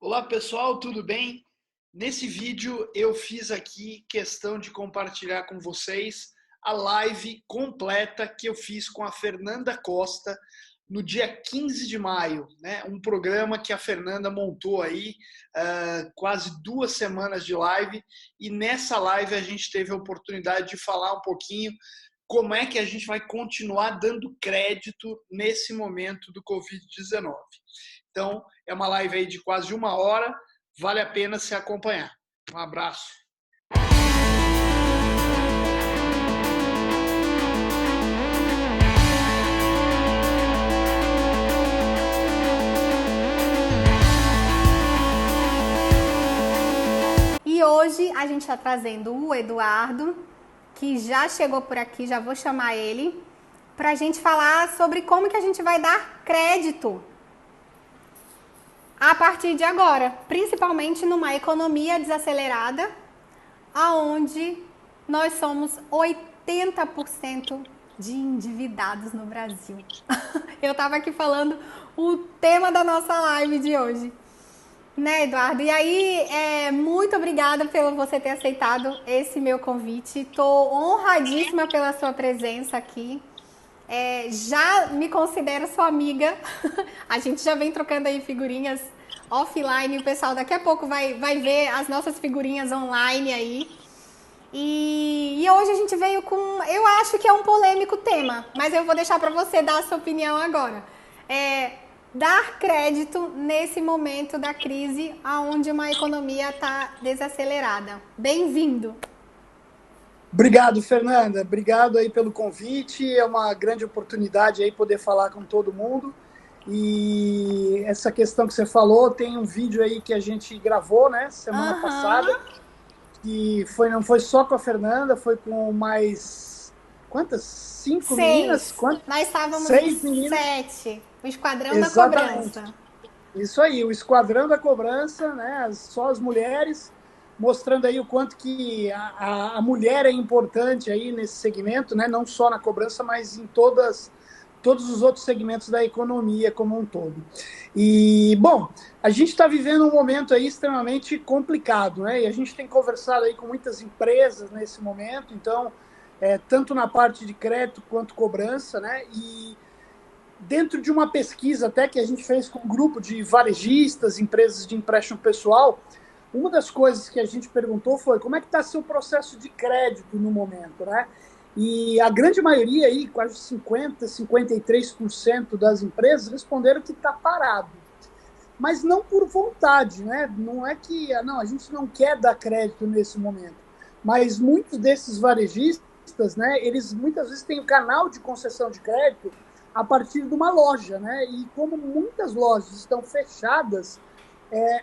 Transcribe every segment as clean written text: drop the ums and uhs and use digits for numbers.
Olá pessoal, tudo bem? Nesse vídeo eu fiz aqui questão de compartilhar com vocês a live completa que eu fiz com a Fernanda Costa no dia 15 de maio, né? Um programa que a Fernanda montou aí, quase 2 semanas de live, e nessa live a gente teve a oportunidade de falar um pouquinho como é que a gente vai continuar dando crédito nesse momento do Covid-19. Então, é uma live aí de quase 1 hora, vale a pena se acompanhar. Um abraço. E hoje a gente está trazendo o Eduardo, que já chegou por aqui, já vou chamar ele, para a gente falar sobre como que a gente vai dar crédito a partir de agora, principalmente numa economia desacelerada, aonde nós somos 80% de endividados no Brasil. Eu estava aqui falando o tema da nossa live de hoje. Né, Eduardo? E aí, muito obrigada por você ter aceitado esse meu convite. Estou honradíssima pela sua presença aqui. Já me considero sua amiga. A gente já vem trocando aí figurinhas offline. O pessoal daqui a pouco vai ver as nossas figurinhas online aí. E hoje a gente veio com... Eu acho que é um polêmico tema, mas eu vou deixar para você dar a sua opinião agora. Dar crédito nesse momento da crise onde uma economia está desacelerada. Bem-vindo! Obrigado, Fernanda. Obrigado aí pelo convite. É uma grande oportunidade aí poder falar com todo mundo. E essa questão que você falou, tem um vídeo aí que a gente gravou, né, semana passada, que não foi só com a Fernanda, foi com mais... Quantas? 5 meninas? Nós estávamos 6 meninas. 7. O Esquadrão da Cobrança. Isso aí, o Esquadrão da Cobrança, né? Só as mulheres, mostrando aí o quanto que a mulher é importante aí nesse segmento, né? Não só na cobrança, mas em todos os outros segmentos da economia como um todo. E, bom, a gente está vivendo um momento aí extremamente complicado, né? E a gente tem conversado aí com muitas empresas nesse momento, então, tanto na parte de crédito quanto cobrança, né? E dentro de uma pesquisa até que a gente fez com um grupo de varejistas, empresas de empréstimo pessoal, uma das coisas que a gente perguntou foi como é que está seu processo de crédito no momento, né? E a grande maioria, aí, quase 50%, 53% das empresas responderam que está parado. Mas não por vontade, né? Não é que a gente não quer dar crédito nesse momento. Mas muitos desses varejistas, né, eles muitas vezes têm um canal de concessão de crédito a partir de uma loja, né? E como muitas lojas estão fechadas,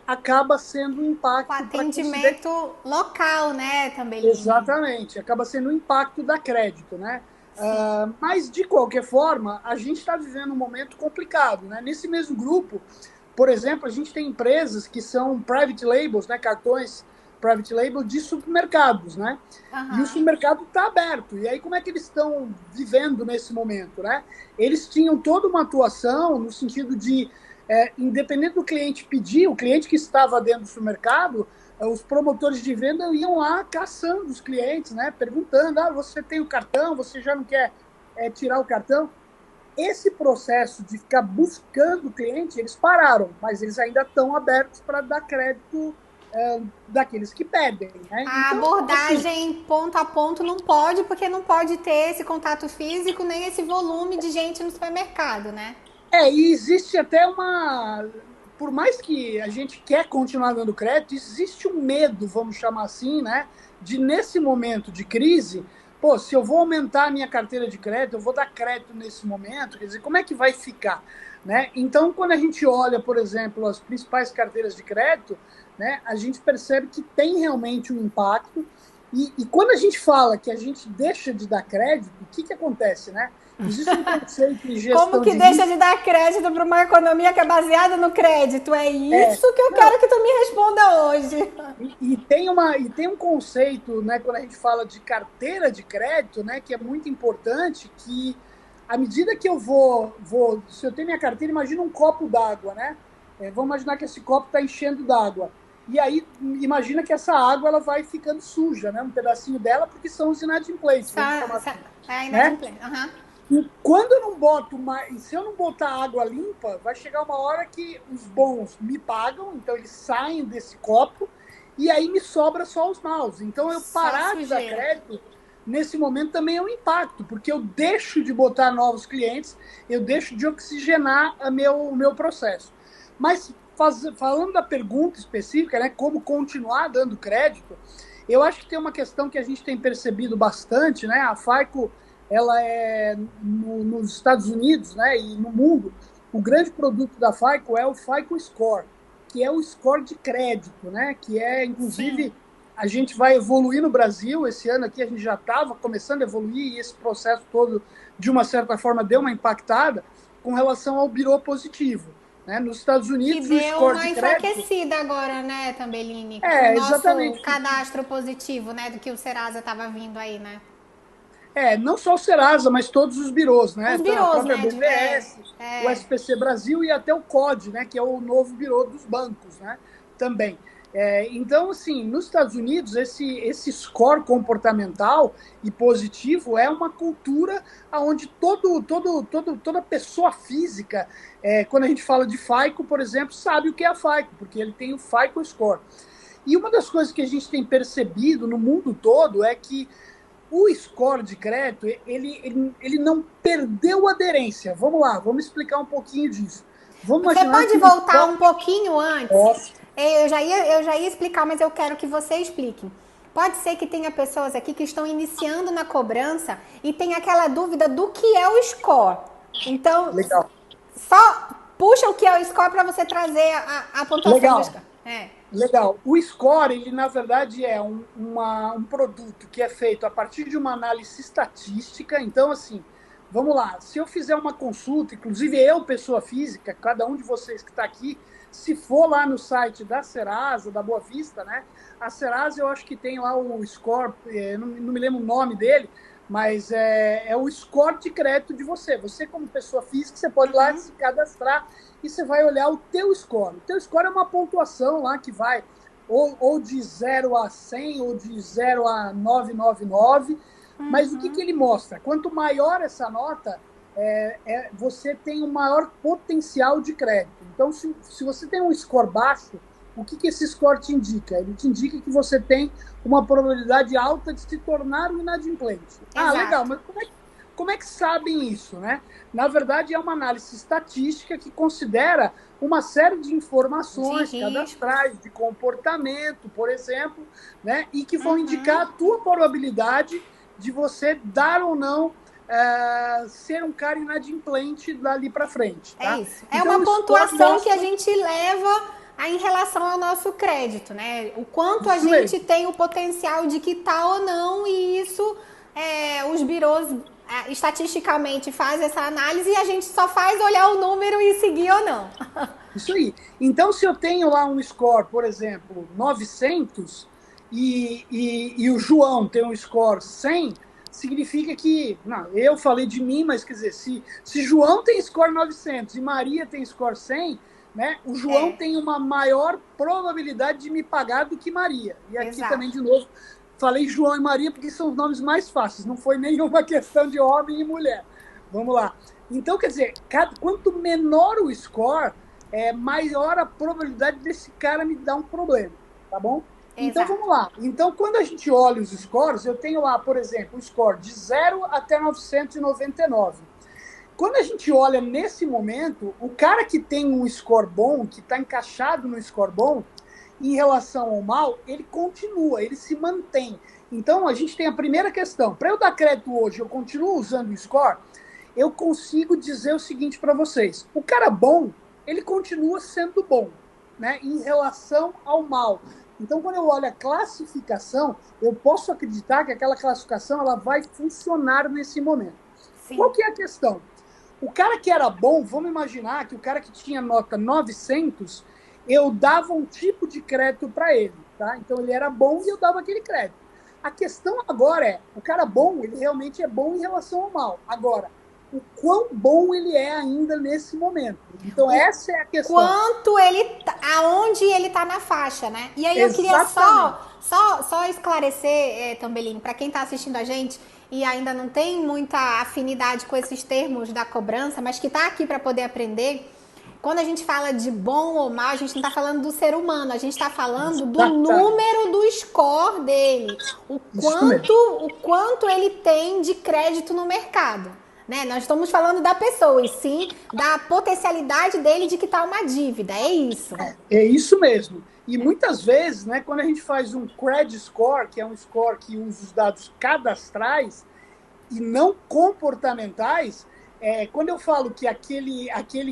acaba sendo um impacto... O atendimento local, né, também. Exatamente, acaba sendo o impacto da crédito, né? Mas, de qualquer forma, a gente está vivendo um momento complicado, né? Nesse mesmo grupo, por exemplo, a gente tem empresas que são private labels, né? Cartões private label de supermercados, né? E o supermercado está aberto. E aí, como é que eles estão vivendo nesse momento, né? Eles tinham toda uma atuação no sentido de, independente do cliente pedir, o cliente que estava dentro do supermercado, os promotores de venda iam lá caçando os clientes, né? Perguntando, você tem o cartão, você já não quer tirar o cartão? Esse processo de ficar buscando o cliente, eles pararam, mas eles ainda estão abertos para dar crédito daqueles que pedem, né? A abordagem assim, ponto a ponto não pode, porque não pode ter esse contato físico, nem esse volume de gente no supermercado, né? E existe até por mais que a gente quer continuar dando crédito, existe um medo, vamos chamar assim, né? De nesse momento de crise, se eu vou aumentar a minha carteira de crédito, eu vou dar crédito nesse momento, quer dizer, como é que vai ficar? Né? Então, quando a gente olha, por exemplo, as principais carteiras de crédito, né, a gente percebe que tem realmente um impacto. E quando a gente fala que a gente deixa de dar crédito, o que acontece, né? Existe um conceito de gestão. Como que deixa de dar crédito para uma economia que é baseada no crédito? É isso que eu quero que tu me responda hoje. E tem um conceito, né, quando a gente fala de carteira de crédito, né, que é muito importante, que à medida que eu vou... Se eu tenho minha carteira, imagina um copo d'água, né? Vamos imaginar que esse copo está enchendo d'água. E aí, imagina que essa água ela vai ficando suja, né? Um pedacinho dela, porque são os inadimplentes, Só, vamos chamar só, assim, é né? inadimplente. Uhum. E quando eu não boto mais, se eu não botar água limpa, vai chegar uma hora que os bons me pagam, então eles saem desse copo e aí me sobra só os maus. Então eu Só parar de dar sujeira. crédito nesse momento também é um impacto, porque eu deixo de botar novos clientes, eu deixo de oxigenar o meu processo. Mas falando da pergunta específica, né, como continuar dando crédito, eu acho que tem uma questão que a gente tem percebido bastante, né? A FICO, ela é nos Estados Unidos, né, e no mundo, o grande produto da FICO é o FICO Score, que é o score de crédito, né, que é, Sim. inclusive, a gente vai evoluir no Brasil. Esse ano aqui a gente já estava começando a evoluir e esse processo todo, de uma certa forma, deu uma impactada com relação ao birô positivo. Né? Nos Estados Que Unidos, o deu score de uma crédito enfraquecida agora, né, Tambelini? Com o nosso exatamente. cadastro positivo, né? Do que o Serasa estava vindo aí, né? Não só o Serasa, mas todos os birôs, né? Os Então, a birôs, própria né? BVS, o SPC Brasil e até o COD, né? Que é o novo birô dos bancos, né? Também. Então, assim, nos Estados Unidos, esse score comportamental e positivo é uma cultura onde toda pessoa física, quando a gente fala de FICO, por exemplo, sabe o que é a FICO, porque ele tem o FICO Score. E uma das coisas que a gente tem percebido no mundo todo é que o score de crédito, ele não perdeu aderência. Vamos lá, vamos explicar um pouquinho disso. Vamos Você imaginar pode que o voltar score... um pouquinho antes? Eu já ia explicar, mas eu quero que você explique. Pode ser que tenha pessoas aqui que estão iniciando na cobrança e tem aquela dúvida do que é o score. Então, Legal. só puxa o que é o score para você trazer a pontuação do Legal. score. Legal. O score, ele na verdade é um produto que é feito a partir de uma análise estatística. Então, assim, vamos lá. Se eu fizer uma consulta, inclusive eu, pessoa física, cada um de vocês que está aqui, se for lá no site da Serasa, da Boa Vista, né? A Serasa, eu acho que tem lá o score, não me lembro o nome dele, mas é o score de crédito de você. Você, como pessoa física, você pode ir lá se cadastrar e você vai olhar o teu score. O teu score é uma pontuação lá que vai ou de 0 a 100 ou de 0 a 999. Mas o que ele mostra? Quanto maior essa nota, você tem um maior potencial de crédito. Então, se você tem um score baixo, o que esse score te indica? Ele te indica que você tem uma probabilidade alta de se tornar um inadimplente. Ah, legal, mas como é que sabem isso, né? Na verdade, é uma análise estatística que considera uma série de informações cadastrais, de comportamento, por exemplo, né? E que vão indicar a tua probabilidade de você dar ou não ser um cara inadimplente dali para frente. Tá? É isso. É Então, uma pontuação que a gente leva em relação ao nosso crédito, né? O quanto a gente tem o potencial de quitar ou não, e isso os birôs estatisticamente fazem essa análise e a gente só faz olhar o número e seguir ou não. Isso aí. Então, se eu tenho lá um score, por exemplo, 900 e o João tem um score 100, significa que... Não, eu falei de mim, mas quer dizer, se João tem score 900 e Maria tem score 100, né, o João tem uma maior probabilidade de me pagar do que Maria. E aqui também, de novo, falei João e Maria porque são os nomes mais fáceis, não foi nenhuma questão de homem e mulher. Vamos lá. Então, quer dizer, quanto menor o score, maior a probabilidade desse cara me dar um problema, tá bom? Então, vamos lá. Então, quando a gente olha os scores, eu tenho lá, por exemplo, o score de 0 até 999. Quando a gente olha nesse momento, o cara que tem um score bom, que está encaixado no score bom, em relação ao mal, ele continua, ele se mantém. Então, a gente tem a primeira questão. Para eu dar crédito hoje, eu continuo usando o score, eu consigo dizer o seguinte para vocês. O cara bom, ele continua sendo bom, né, em relação ao mal. Então, quando eu olho a classificação, eu posso acreditar que aquela classificação ela vai funcionar nesse momento. Sim. Qual que é a questão? O cara que era bom, vamos imaginar que o cara que tinha nota 900, eu dava um tipo de crédito para ele, tá? Então, ele era bom e eu dava aquele crédito. A questão agora o cara bom, ele realmente é bom em relação ao mal. Agora, o quão bom ele é ainda nesse momento. Então, essa é a questão. Aonde ele tá na faixa, né? E aí eu queria Exatamente. só esclarecer, Tambeline, para quem tá assistindo a gente e ainda não tem muita afinidade com esses termos da cobrança, mas que tá aqui para poder aprender. Quando a gente fala de bom ou mal, a gente não está falando do ser humano, a gente está falando do Exatamente. número do score dele, Isso mesmo. o quanto ele tem de crédito no mercado. Né? Nós estamos falando da pessoa e sim da potencialidade dele de quitar uma dívida, é isso. É isso mesmo. E muitas vezes, né, quando a gente faz um credit score, que é um score que usa os dados cadastrais e não comportamentais, quando eu falo que aquele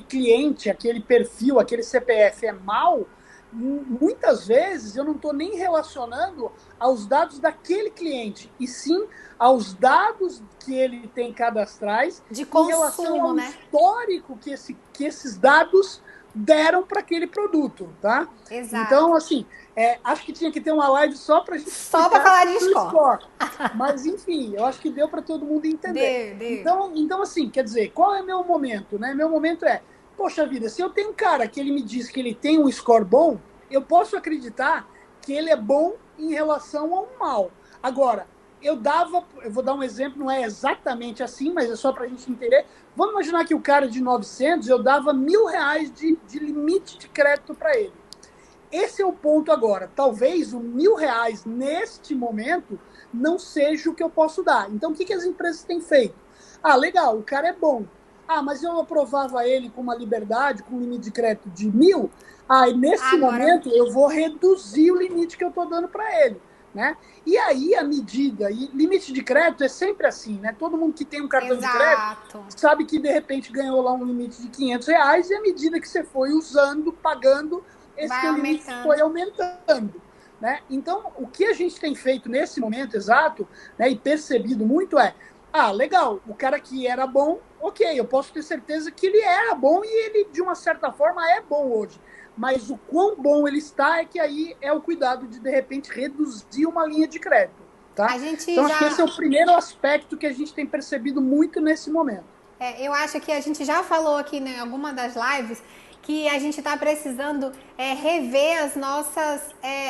cliente, aquele perfil, aquele CPF é mau, muitas vezes eu não estou nem relacionando aos dados daquele cliente, e sim aos dados que ele tem cadastrais de em relação consumo, ao né? histórico que esses dados deram para aquele produto, tá? Exato. Então, assim, acho que tinha que ter uma live só para a gente Só para explicar falar de o score. score. Mas, enfim, eu acho que deu para todo mundo entender. Deu. Então, assim, quer dizer, qual é meu momento, né? Meu momento poxa vida, se eu tenho um cara que ele me diz que ele tem um score bom, eu posso acreditar que ele é bom em relação ao mal. Agora, eu vou dar um exemplo, não é exatamente assim, mas é só para a gente entender. Vamos imaginar que o cara de 900, eu dava R$ 1.000 de limite de crédito para ele. Esse é o ponto agora. Talvez o R$ 1.000 neste momento não seja o que eu posso dar. Então, o que as empresas têm feito? Ah, legal, o cara é bom. Ah, mas eu aprovava ele com uma liberdade, com um limite de crédito de 1.000. Ah, e nesse Agora, momento eu vou reduzir o limite que eu estou dando para ele. Né? E aí a medida, e limite de crédito é sempre assim, né? Todo mundo que tem um cartão de crédito exato. sabe que de repente ganhou lá um limite de R$ 500 e à medida que você foi usando, pagando, esse Vai teu limite foi aumentando. aumentando. Né? Então, o que a gente tem feito nesse momento exato, né, e percebido muito legal, o cara que era bom, ok, eu posso ter certeza que ele era bom e ele, de uma certa forma, é bom hoje. Mas o quão bom ele está é que aí é o cuidado de repente, reduzir uma linha de crédito. Tá? A gente Então, acho que esse é já o primeiro aspecto que a gente tem percebido muito nesse momento. eu acho que a gente já falou aqui em alguma das lives que a gente está precisando rever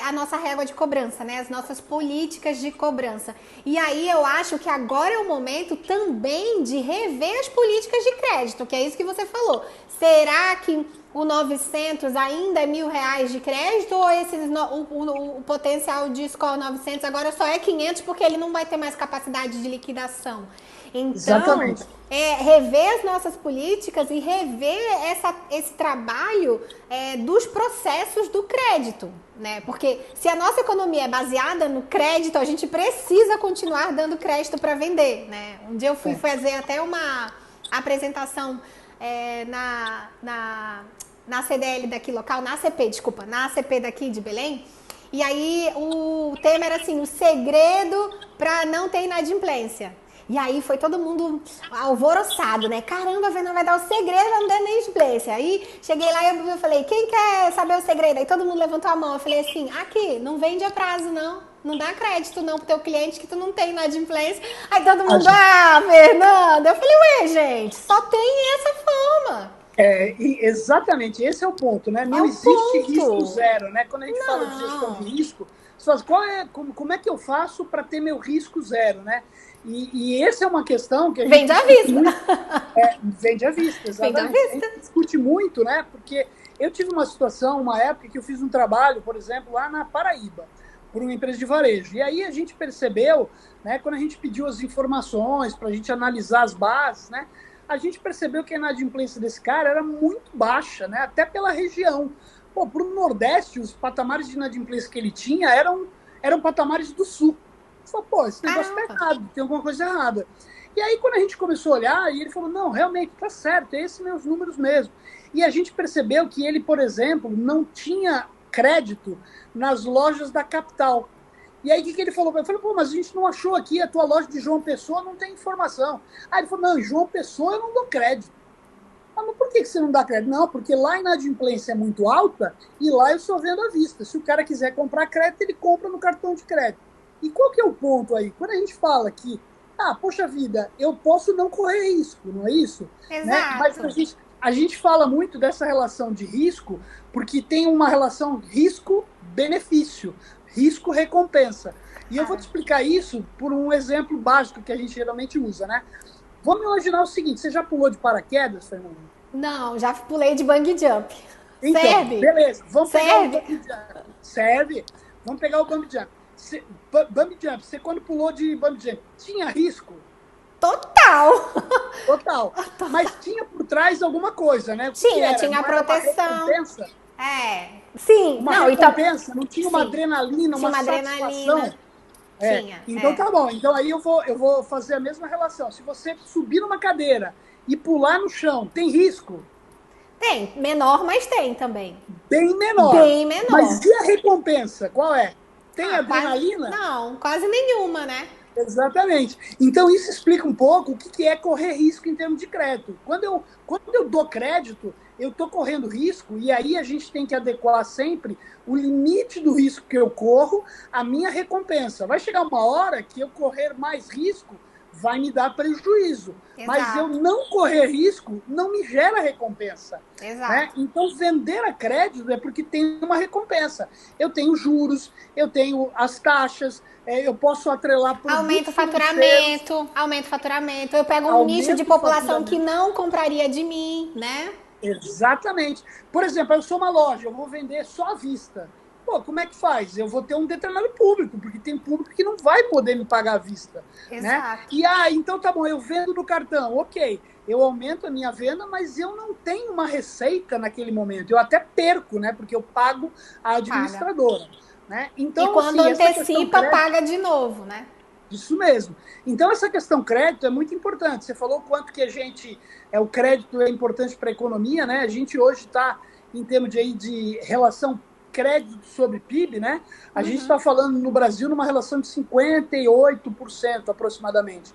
a nossa régua de cobrança, né? As nossas políticas de cobrança. E aí eu acho que agora é o momento também de rever as políticas de crédito, que é isso que você falou. Será que o 900 ainda é R$ 1.000 de crédito ou o potencial de score 900 agora só é 500 porque ele não vai ter mais capacidade de liquidação? Então, Exatamente. rever as nossas políticas e rever esse trabalho dos processos do crédito, né? Porque se a nossa economia é baseada no crédito, a gente precisa continuar dando crédito para vender, né? Um dia eu fui fazer até uma apresentação na CDL daqui local, na ACP daqui de Belém. E aí o tema era assim, o segredo para não ter inadimplência. E aí foi todo mundo alvoroçado, né? Caramba, a Fernanda vai dar o segredo pra não ter inadimplência. Aí cheguei lá e eu falei, quem quer saber o segredo? Aí todo mundo levantou a mão. Eu falei assim, aqui, não vende a prazo, não. Não dá crédito, não, pro teu cliente que tu não tem inadimplência. Aí todo mundo, Fernanda. Eu falei, ué, gente, só tem essa forma. Exatamente, esse é o ponto, né? É Não o existe risco ponto. zero, né? Quando a gente fala de gestão de Não. risco, você fala, como é que eu faço para ter meu risco zero, né? E essa é uma questão que a gente Vende à discute vista. muito. Vende à vista, Vende à exatamente. A vista. gente discute muito, né? Porque eu tive uma situação, uma época que eu fiz um trabalho, por exemplo, lá na Paraíba, por uma empresa de varejo. E aí a gente percebeu, né, quando a gente pediu as informações para a gente analisar as bases, né? A gente percebeu que a inadimplência desse cara era muito baixa, né? Até pela região. Pô, para o Nordeste, os patamares de inadimplência que ele tinha eram patamares do Sul. Você falou, pô, esse negócio tá errado, tem alguma coisa errada. E aí, quando a gente começou a olhar, e ele falou, não, realmente, tá certo, esses meus números mesmo. E a gente percebeu que ele, por exemplo, não tinha crédito nas lojas da capital. E aí, o que ele falou? Eu falei, pô, mas a gente não achou aqui, a tua loja de João Pessoa não tem informação. Aí ele falou, não, em João Pessoa eu não dou crédito. Ah, mas por que você não dá crédito? Não, porque lá a inadimplência é muito alta e lá eu só vendo à vista. Se o cara quiser comprar crédito, ele compra no cartão de crédito. E qual que é o ponto aí? Quando a gente fala que poxa vida, eu posso não correr risco, não é isso? Né? Mas Exato. a gente fala muito dessa relação de risco, porque tem uma relação risco-benefício, risco-recompensa. E eu vou te explicar isso por um exemplo básico que a gente geralmente usa, né? Vamos imaginar o seguinte, você já pulou de paraquedas, Fernando? Não, já pulei de bungee jump. Então, Serve? beleza, vamos pegar o Serve? bungee jump. Serve? Vamos pegar o bungee jump. Bungee jump, você quando pulou de bungee jump, tinha risco? Total. Total. Mas tinha por trás alguma coisa, né? O que Tinha, era? tinha a Não era uma proteção. recompensa? É. Sim, Uma não, então. recompensa? Não tinha uma Sim, adrenalina, tinha uma uma satisfação? adrenalina. É. Tinha, Então é. tá bom. Então aí eu vou fazer a mesma relação. Se você subir numa cadeira e pular no chão, tem risco? Tem, menor, mas tem também. Bem menor. Bem menor. Mas e a recompensa? Qual é? Tem Quase. adrenalina? Não, quase nenhuma, né? Exatamente. Então, isso explica um pouco o que é correr risco em termos de crédito. Quando eu dou crédito, eu estou correndo risco, e aí a gente tem que adequar sempre o limite do risco que eu corro à minha recompensa. Vai chegar uma hora que eu correr mais risco vai me dar prejuízo. Mas eu Exato. não correr risco não me gera recompensa. Exato. Né? Então, vender a crédito é porque tem uma recompensa. Eu tenho juros, eu tenho as taxas, eu posso atrelar Aumenta o produtos financeiros, faturamento. Eu pego um nicho de aumento o população que faturamento. não compraria de mim, né? Exatamente. Por exemplo, eu sou uma loja, eu vou vender só à vista. Pô, como é que faz? Eu vou ter um determinado público, porque tem público que não vai poder me pagar à vista. Né? Exato. E, então tá bom, eu vendo no cartão, ok. Eu aumento a minha venda, mas eu não tenho uma receita naquele momento. Eu até perco, né? Porque eu pago a administradora. Né? Então, E quando assim, essa questão antecipa, crédito, paga de novo, né? isso mesmo. Então, essa questão crédito é muito importante. Você falou o quanto que o crédito é importante para a economia, né? A gente hoje está, em termos de relação crédito sobre PIB, né? A gente está falando no Brasil numa relação de 58% aproximadamente.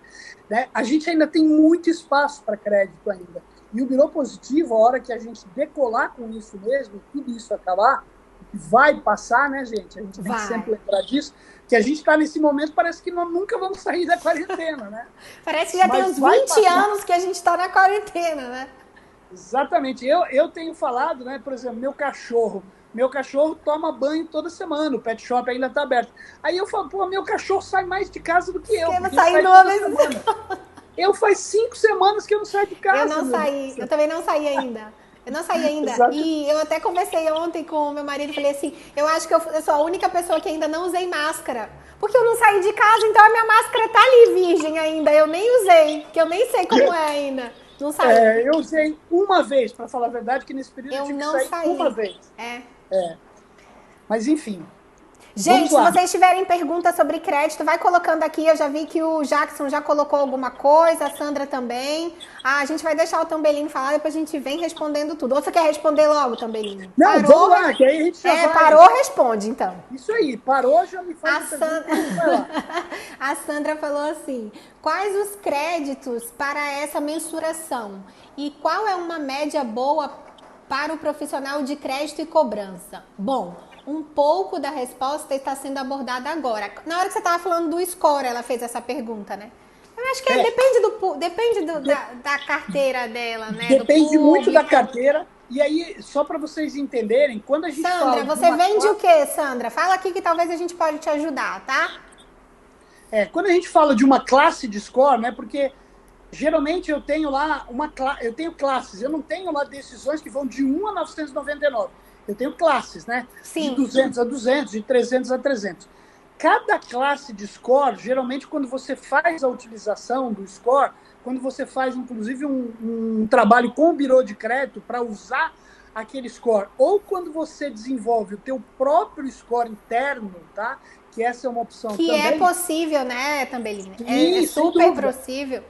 Né? A gente ainda tem muito espaço para crédito ainda. E o Birô Positivo, a hora que a gente decolar com isso mesmo, tudo isso acabar, vai passar, né, gente? A gente tem que sempre lembrar disso, que a gente está nesse momento, parece que nós nunca vamos sair da quarentena, né? Parece que já tem uns 20 anos que a gente está na quarentena, né? Exatamente. Eu tenho falado, né, por exemplo, meu cachorro toma banho toda semana, o pet shop ainda está aberto. Aí eu falo, pô, meu cachorro sai mais de casa do que eu. Eu não saí uma vez. Eu faz 5 semanas que eu não saio de casa. Eu não saí, eu também não saí ainda. Eu não saí ainda. Exato. E eu até conversei ontem com o meu marido e falei assim, eu acho que eu sou a única pessoa que ainda não usei máscara. Porque eu não saí de casa, então a minha máscara tá ali virgem ainda. Eu nem usei, que eu nem sei como é ainda. Não saí. Eu usei uma vez, para falar a verdade, que nesse período eu tive não que sair saí. uma vez. Mas enfim. Gente, se vocês tiverem perguntas sobre crédito, vai colocando aqui. Eu já vi que o Jackson já colocou alguma coisa, a Sandra também. A gente vai deixar o Tambelini falar, depois a gente vem respondendo tudo. Ou você quer responder logo, Tambelini? Não, parou, vamos lá, que aí a gente já vai. Parou, responde, então. Isso aí, parou, já me faz A Sandra falou assim, quais os créditos para essa mensuração? E qual é uma média boa para o profissional de crédito e cobrança? Bom, um pouco da resposta está sendo abordada agora. Na hora que você estava falando do score, ela fez essa pergunta, né? Eu acho que depende da carteira dela, né? Depende muito da carteira. E aí, só para vocês entenderem, quando a gente Sandra, você vende o quê, Sandra? Fala aqui que talvez a gente pode te ajudar, tá? Quando a gente fala de uma classe de score, né? Porque geralmente eu tenho lá eu tenho classes, eu não tenho lá decisões que vão de 1 a 999. Eu tenho classes, né? Sim. De 200 a 200, de 300 a 300. Cada classe de score, geralmente quando você faz a utilização do score, quando você faz inclusive um trabalho com o birô de crédito para usar aquele score, ou quando você desenvolve o teu próprio score interno, tá? Que essa é uma opção que também. Que é possível, né, Tambelini? É super possível.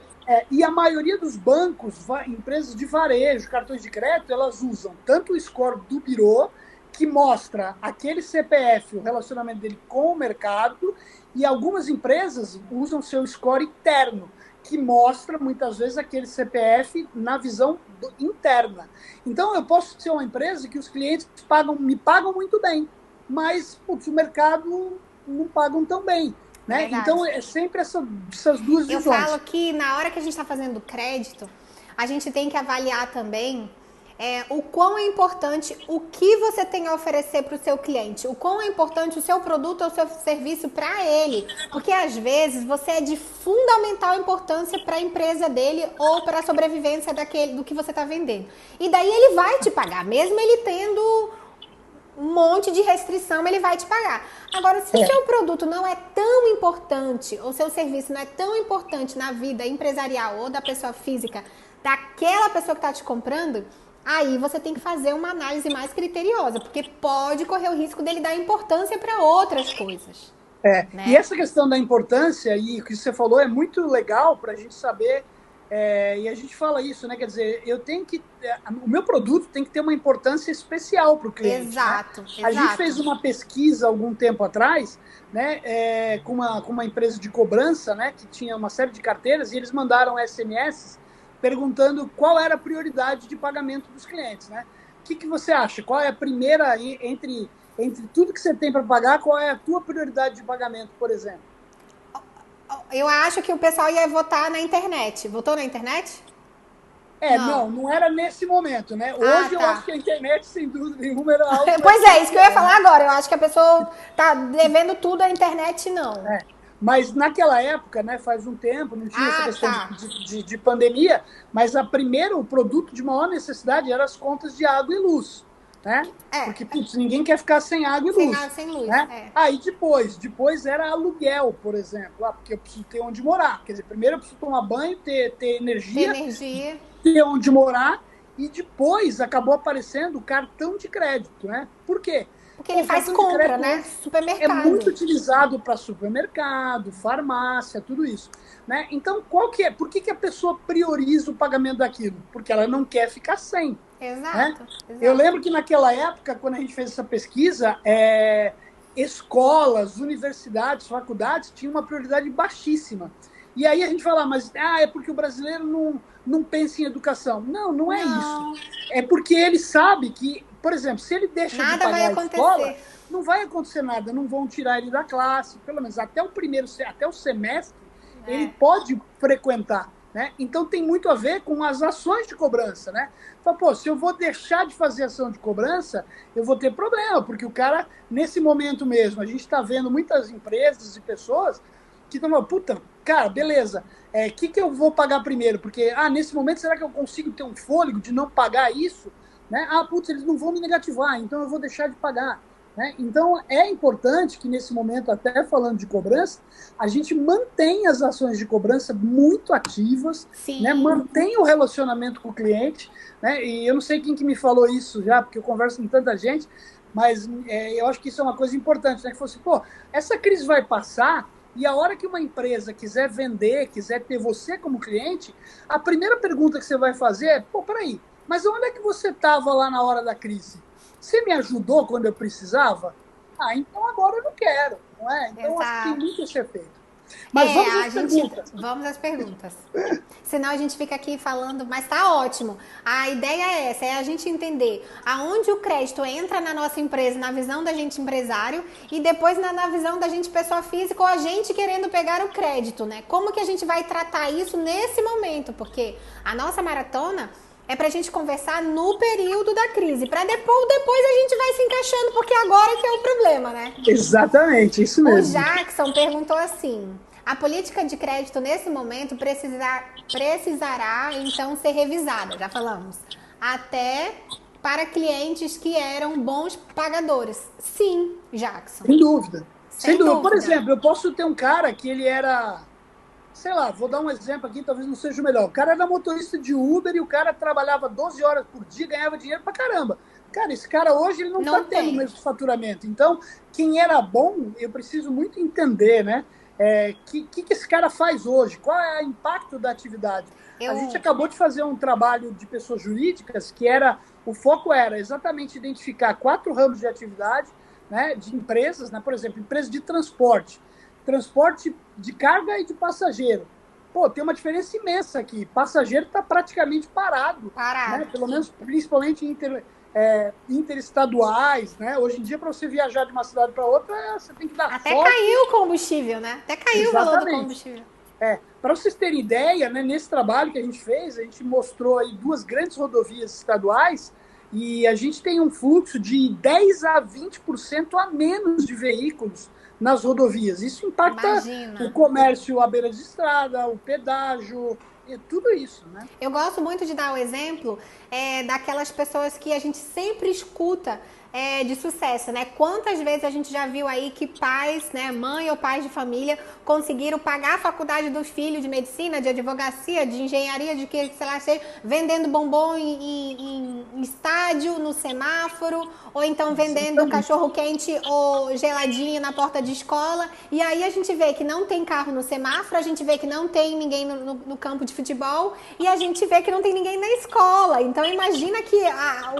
E a maioria dos bancos, empresas de varejo, cartões de crédito, elas usam tanto o score do birô, que mostra aquele CPF, o relacionamento dele com o mercado, e algumas empresas usam seu score interno, que mostra, muitas vezes, aquele CPF na visão interna. Então, eu posso ser uma empresa que os clientes me pagam muito bem, mas o mercado não pagam tão bem. É né? Então, verdade. é sempre essas duas Eu visões. falo que na hora que a gente está fazendo crédito, a gente tem que avaliar também o quão é importante o que você tem a oferecer para o seu cliente, o quão é importante o seu produto ou o seu serviço para ele, porque às vezes você é de fundamental importância para a empresa dele ou para a sobrevivência do que você está vendendo. E daí ele vai te pagar, mesmo ele tendo um monte de restrição, ele vai te pagar. Agora, se o seu produto não é tão importante, ou seu serviço não é tão importante na vida empresarial ou da pessoa física, daquela pessoa que está te comprando, aí você tem que fazer uma análise mais criteriosa, porque pode correr o risco dele dar importância para outras coisas. E Né? essa questão da importância, e o que você falou, é muito legal para a gente saber, e a gente fala isso, né? Quer dizer, o meu produto tem que ter uma importância especial para o cliente. Exato, Né? A gente exato. fez uma pesquisa algum tempo atrás, né, com uma empresa de cobrança, né, que tinha uma série de carteiras, e eles mandaram SMS perguntando qual era a prioridade de pagamento dos clientes. Né? O que você acha? Qual é a primeira entre tudo que você tem para pagar, qual é a tua prioridade de pagamento, por exemplo? Eu acho que o pessoal ia votar na internet. Votou na internet? Não. Não era nesse momento, né? Ah, Hoje eu acho tá. que a internet, sem dúvida nenhuma, era algo Pois é, isso que eu ia essencial, falar né? agora. Eu acho que a pessoa tá devendo tudo à internet, não. Mas naquela época, né, faz um tempo, não tinha essa Ah, questão tá. de pandemia, mas o produto de maior necessidade eram as contas de água e luz, né? É, Porque, putz, ninguém quer ficar sem água e sem água, luz, sem luz. né? É. Aí depois era aluguel, por exemplo, porque eu preciso ter onde morar. Quer dizer, primeiro eu preciso tomar banho, ter Ter energia, energia. ter onde morar, e depois acabou aparecendo o cartão de crédito, né? Por quê? Porque Pô, ele o faz cartão de compra, crédito né? hoje é muito Supermercado. utilizado para supermercado, farmácia, tudo isso, né? Então, por que a pessoa prioriza o pagamento daquilo? Porque ela não quer ficar sem, né? Exato, Eu exato. lembro que naquela época, quando a gente fez essa pesquisa, escolas, universidades, faculdades tinham uma prioridade baixíssima. E aí a gente fala, mas é porque o brasileiro não pensa em educação. Não, não é isso. Não, É porque ele sabe que, por exemplo, se ele deixa de nada vai pagar a escola, acontecer. não vai acontecer nada, não vão tirar ele da classe, pelo menos até o semestre, ele É. pode frequentar. Né? Então tem muito a ver com as ações de cobrança. Né? Fala, pô, se eu vou deixar de fazer ação de cobrança, eu vou ter problema, porque o cara, nesse momento mesmo, a gente está vendo muitas empresas e pessoas que estão falando, puta, cara, beleza, que eu vou pagar primeiro? Porque, nesse momento, será que eu consigo ter um fôlego de não pagar isso? Né? Putz, eles não vão me negativar, então eu vou deixar de pagar. Né? Então, é importante que, nesse momento, até falando de cobrança, a gente mantenha as ações de cobrança muito ativas, né? Sim. Mantenha o relacionamento com o cliente. Né? E eu não sei quem que me falou isso já, porque eu converso com tanta gente, mas eu acho que isso é uma coisa importante. Né? Que fosse, pô, essa crise vai passar, e a hora que uma empresa quiser vender, quiser ter você como cliente, a primeira pergunta que você vai fazer é, pô, peraí, mas onde é que você estava lá na hora da crise? Você me ajudou quando eu precisava? Então agora eu não quero, não é? Então acho que tem Exato. muito a ser feito. Mas vamos às perguntas. Vamos às perguntas. Senão a gente fica aqui falando, mas tá ótimo. A ideia é essa, é a gente entender aonde o crédito entra na nossa empresa, na visão da gente empresário, e depois na visão da gente pessoa física ou a gente querendo pegar o crédito, né? Como que a gente vai tratar isso nesse momento? Porque a nossa maratona é pra gente conversar no período da crise, pra depois a gente vai se encaixando, porque agora que é o problema, né? Exatamente, isso O mesmo. Jackson perguntou assim: a política de crédito nesse momento precisará então ser revisada, já falamos, até para clientes que eram bons pagadores. Sim, Jackson. Sem dúvida. Sem Sem dúvida. Por dúvida. exemplo, eu posso ter um cara que ele era, sei lá, vou dar um exemplo aqui, talvez não seja o melhor. O cara era motorista de Uber e o cara trabalhava 12 horas por dia, ganhava dinheiro pra caramba. Cara, esse cara hoje ele não está tendo o mesmo faturamento. Então, quem era bom, eu preciso muito entender, né? Que esse cara faz hoje? Qual é o impacto da atividade? A gente acabou de fazer um trabalho de pessoas jurídicas que o foco era exatamente identificar 4 ramos de atividade, né, de empresas, né? Por exemplo, empresa de transporte de carga e de passageiro. Pô, tem uma diferença imensa aqui. Passageiro está praticamente parado. Parado. Né? Pelo menos, principalmente interestaduais, né? Hoje em dia, para você viajar de uma cidade para outra, você tem que dar Até sorte. caiu o combustível, né? Até caiu o valor do combustível. Para vocês terem ideia, né, nesse trabalho que a gente fez, a gente mostrou aí 2 grandes rodovias estaduais e a gente tem um fluxo de 10 a 20% a menos de veículos nas rodovias. Isso impacta o comércio à beira de estrada, o pedágio, tudo isso, né? Eu gosto muito de dar o exemplo daquelas pessoas que a gente sempre escuta de sucesso, né? Quantas vezes a gente já viu aí que pais, né, mãe ou pais de família conseguiram pagar a faculdade do filho de medicina, de advocacia, de engenharia, de que, sei lá, vendendo bombom em estádio, no semáforo, ou então vendendo cachorro-quente ou geladinho na porta de escola. E aí a gente vê que não tem carro no semáforo, a gente vê que não tem ninguém no campo de futebol e a gente vê que não tem ninguém na escola. Então imagina que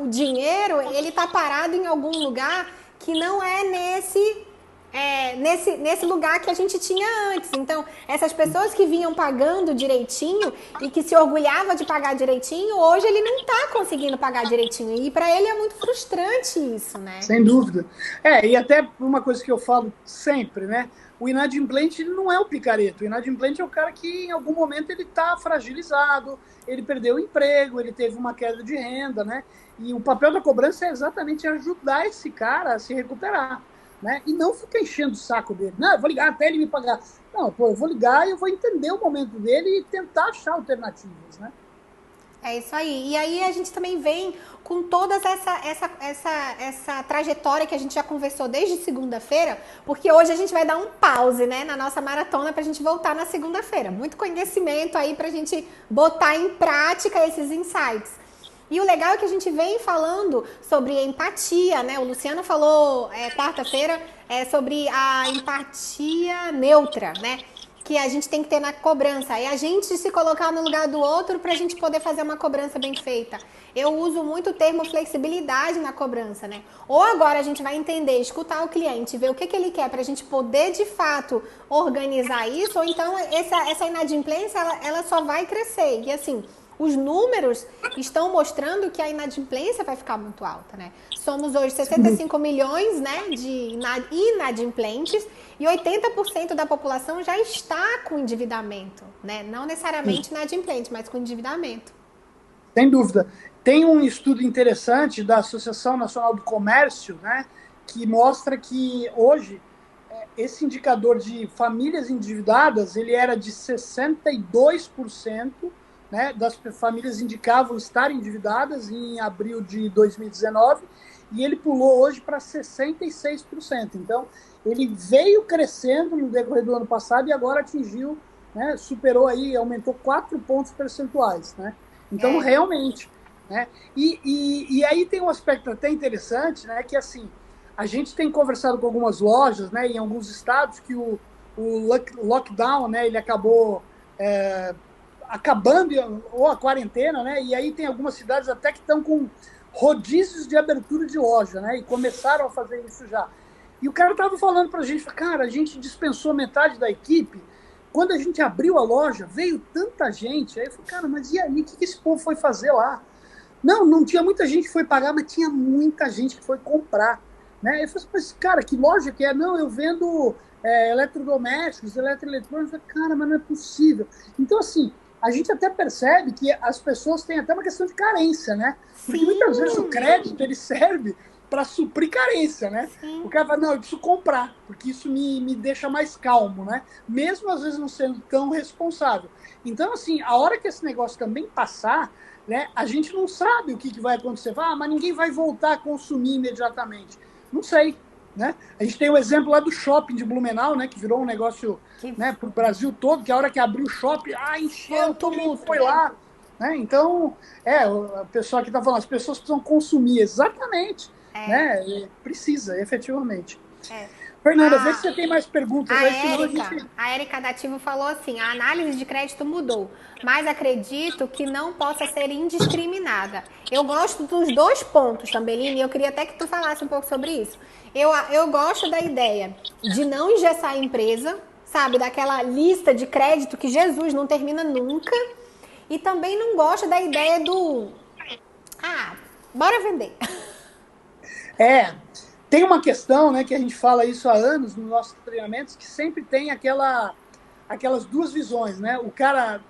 o dinheiro, ele tá parado em algum lugar que não é nesse lugar que a gente tinha antes. Então, essas pessoas que vinham pagando direitinho e que se orgulhava de pagar direitinho, hoje ele não está conseguindo pagar direitinho. E para ele é muito frustrante isso, né? Sem dúvida. E até uma coisa que eu falo sempre, né? O inadimplente ele não é o picareta. O inadimplente é o cara que em algum momento ele está fragilizado, ele perdeu o emprego, ele teve uma queda de renda, né? E o papel da cobrança é exatamente ajudar esse cara a se recuperar, né? E não ficar enchendo o saco dele. Não, eu vou ligar até ele me pagar. Não, eu vou ligar e eu vou entender o momento dele e tentar achar alternativas, né? É isso aí. E aí a gente também vem com toda essa trajetória que a gente já conversou desde segunda-feira, porque hoje a gente vai dar um pause, né, na nossa maratona pra gente voltar na segunda-feira. Muito conhecimento aí pra gente botar em prática esses insights. E o legal é que a gente vem falando sobre empatia, né? O Luciano falou quarta-feira sobre a empatia neutra, né? Que a gente tem que ter na cobrança. É a gente se colocar no lugar do outro para a gente poder fazer uma cobrança bem feita. Eu uso muito o termo flexibilidade na cobrança, né? Ou agora a gente vai entender, escutar o cliente, ver o que ele quer para a gente poder, de fato, organizar isso, ou então essa inadimplência, ela só vai crescer. E assim, os números estão mostrando que a inadimplência vai ficar muito alta, né? Somos hoje 65 milhões, né, de inadimplentes e 80% da população já está com endividamento, né? Não necessariamente inadimplente, mas com endividamento. Sem dúvida. Tem um estudo interessante da Associação Nacional do Comércio, né, que mostra que hoje esse indicador de famílias endividadas, ele era de 62%, né, das famílias indicavam estar endividadas em abril de 2019 e ele pulou hoje para 66%. Então, ele veio crescendo no decorrer do ano passado e agora atingiu, né, superou aí, aumentou 4 pontos percentuais, né? Então, realmente, né? E aí tem um aspecto até interessante, né, que assim, a gente tem conversado com algumas lojas, né, em alguns estados que o lockdown, né, ele acabou acabando, ou a quarentena, né? E aí tem algumas cidades até que estão com rodízios de abertura de loja, né? E começaram a fazer isso já. E o cara tava falando pra gente, cara, a gente dispensou metade da equipe. Quando a gente abriu a loja, veio tanta gente. Aí eu falei, cara, mas e aí? O que esse povo foi fazer lá? Não tinha muita gente que foi pagar, mas tinha muita gente que foi comprar, né? Eu falei, mas cara, que loja que é? Não, eu vendo eletrodomésticos, eletroeletrônicos. Cara, mas não é possível. Então, assim, a gente até percebe que as pessoas têm até uma questão de carência, né? Porque muitas vezes o crédito, ele serve para suprir carência, né? Sim. O cara fala, não, eu preciso comprar, porque isso me deixa mais calmo, né? Mesmo às vezes não sendo tão responsável. Então, assim, a hora que esse negócio também passar, né, a gente não sabe o que vai acontecer. Fala, mas ninguém vai voltar a consumir imediatamente. Não sei. Né? A gente tem o exemplo lá do shopping de Blumenau, né, que virou um negócio, né, para o Brasil todo, que a hora que abriu o shopping, encheu, todo mundo foi lá. Né? Então, o pessoal aqui está falando, as pessoas precisam consumir, exatamente. Né? Precisa, efetivamente. Fernanda, vê se você tem mais perguntas. A Érica da Ativo falou assim, a análise de crédito mudou, mas acredito que não possa ser indiscriminada. Eu gosto dos 2 pontos, Tambelini, e eu queria até que tu falasse um pouco sobre isso. Eu gosto da ideia de não engessar a empresa, sabe, daquela lista de crédito que Jesus não termina nunca, e também não gosto da ideia do... Bora vender. Tem uma questão, né, que a gente fala isso há anos nos nossos treinamentos, que sempre tem aquelas duas visões, né? O cara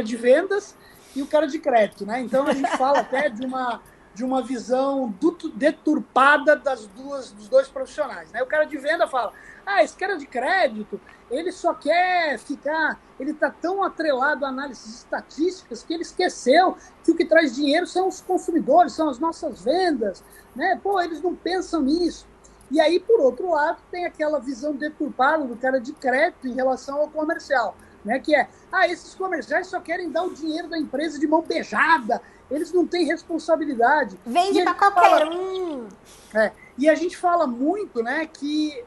de vendas e o cara de crédito, né? Então a gente fala até de uma visão deturpada dos dois profissionais, né? O cara de venda fala, esse cara de crédito, ele só quer ficar, ele está tão atrelado a análises estatísticas que ele esqueceu que o que traz dinheiro são os consumidores, são as nossas vendas, né? Pô, eles não pensam nisso. E aí, por outro lado, tem aquela visão deturpada do cara de crédito em relação ao comercial, né? Que é, esses comerciais só querem dar o dinheiro da empresa de mão beijada, eles não têm responsabilidade. Vende para qualquer um. E a gente fala muito, né, que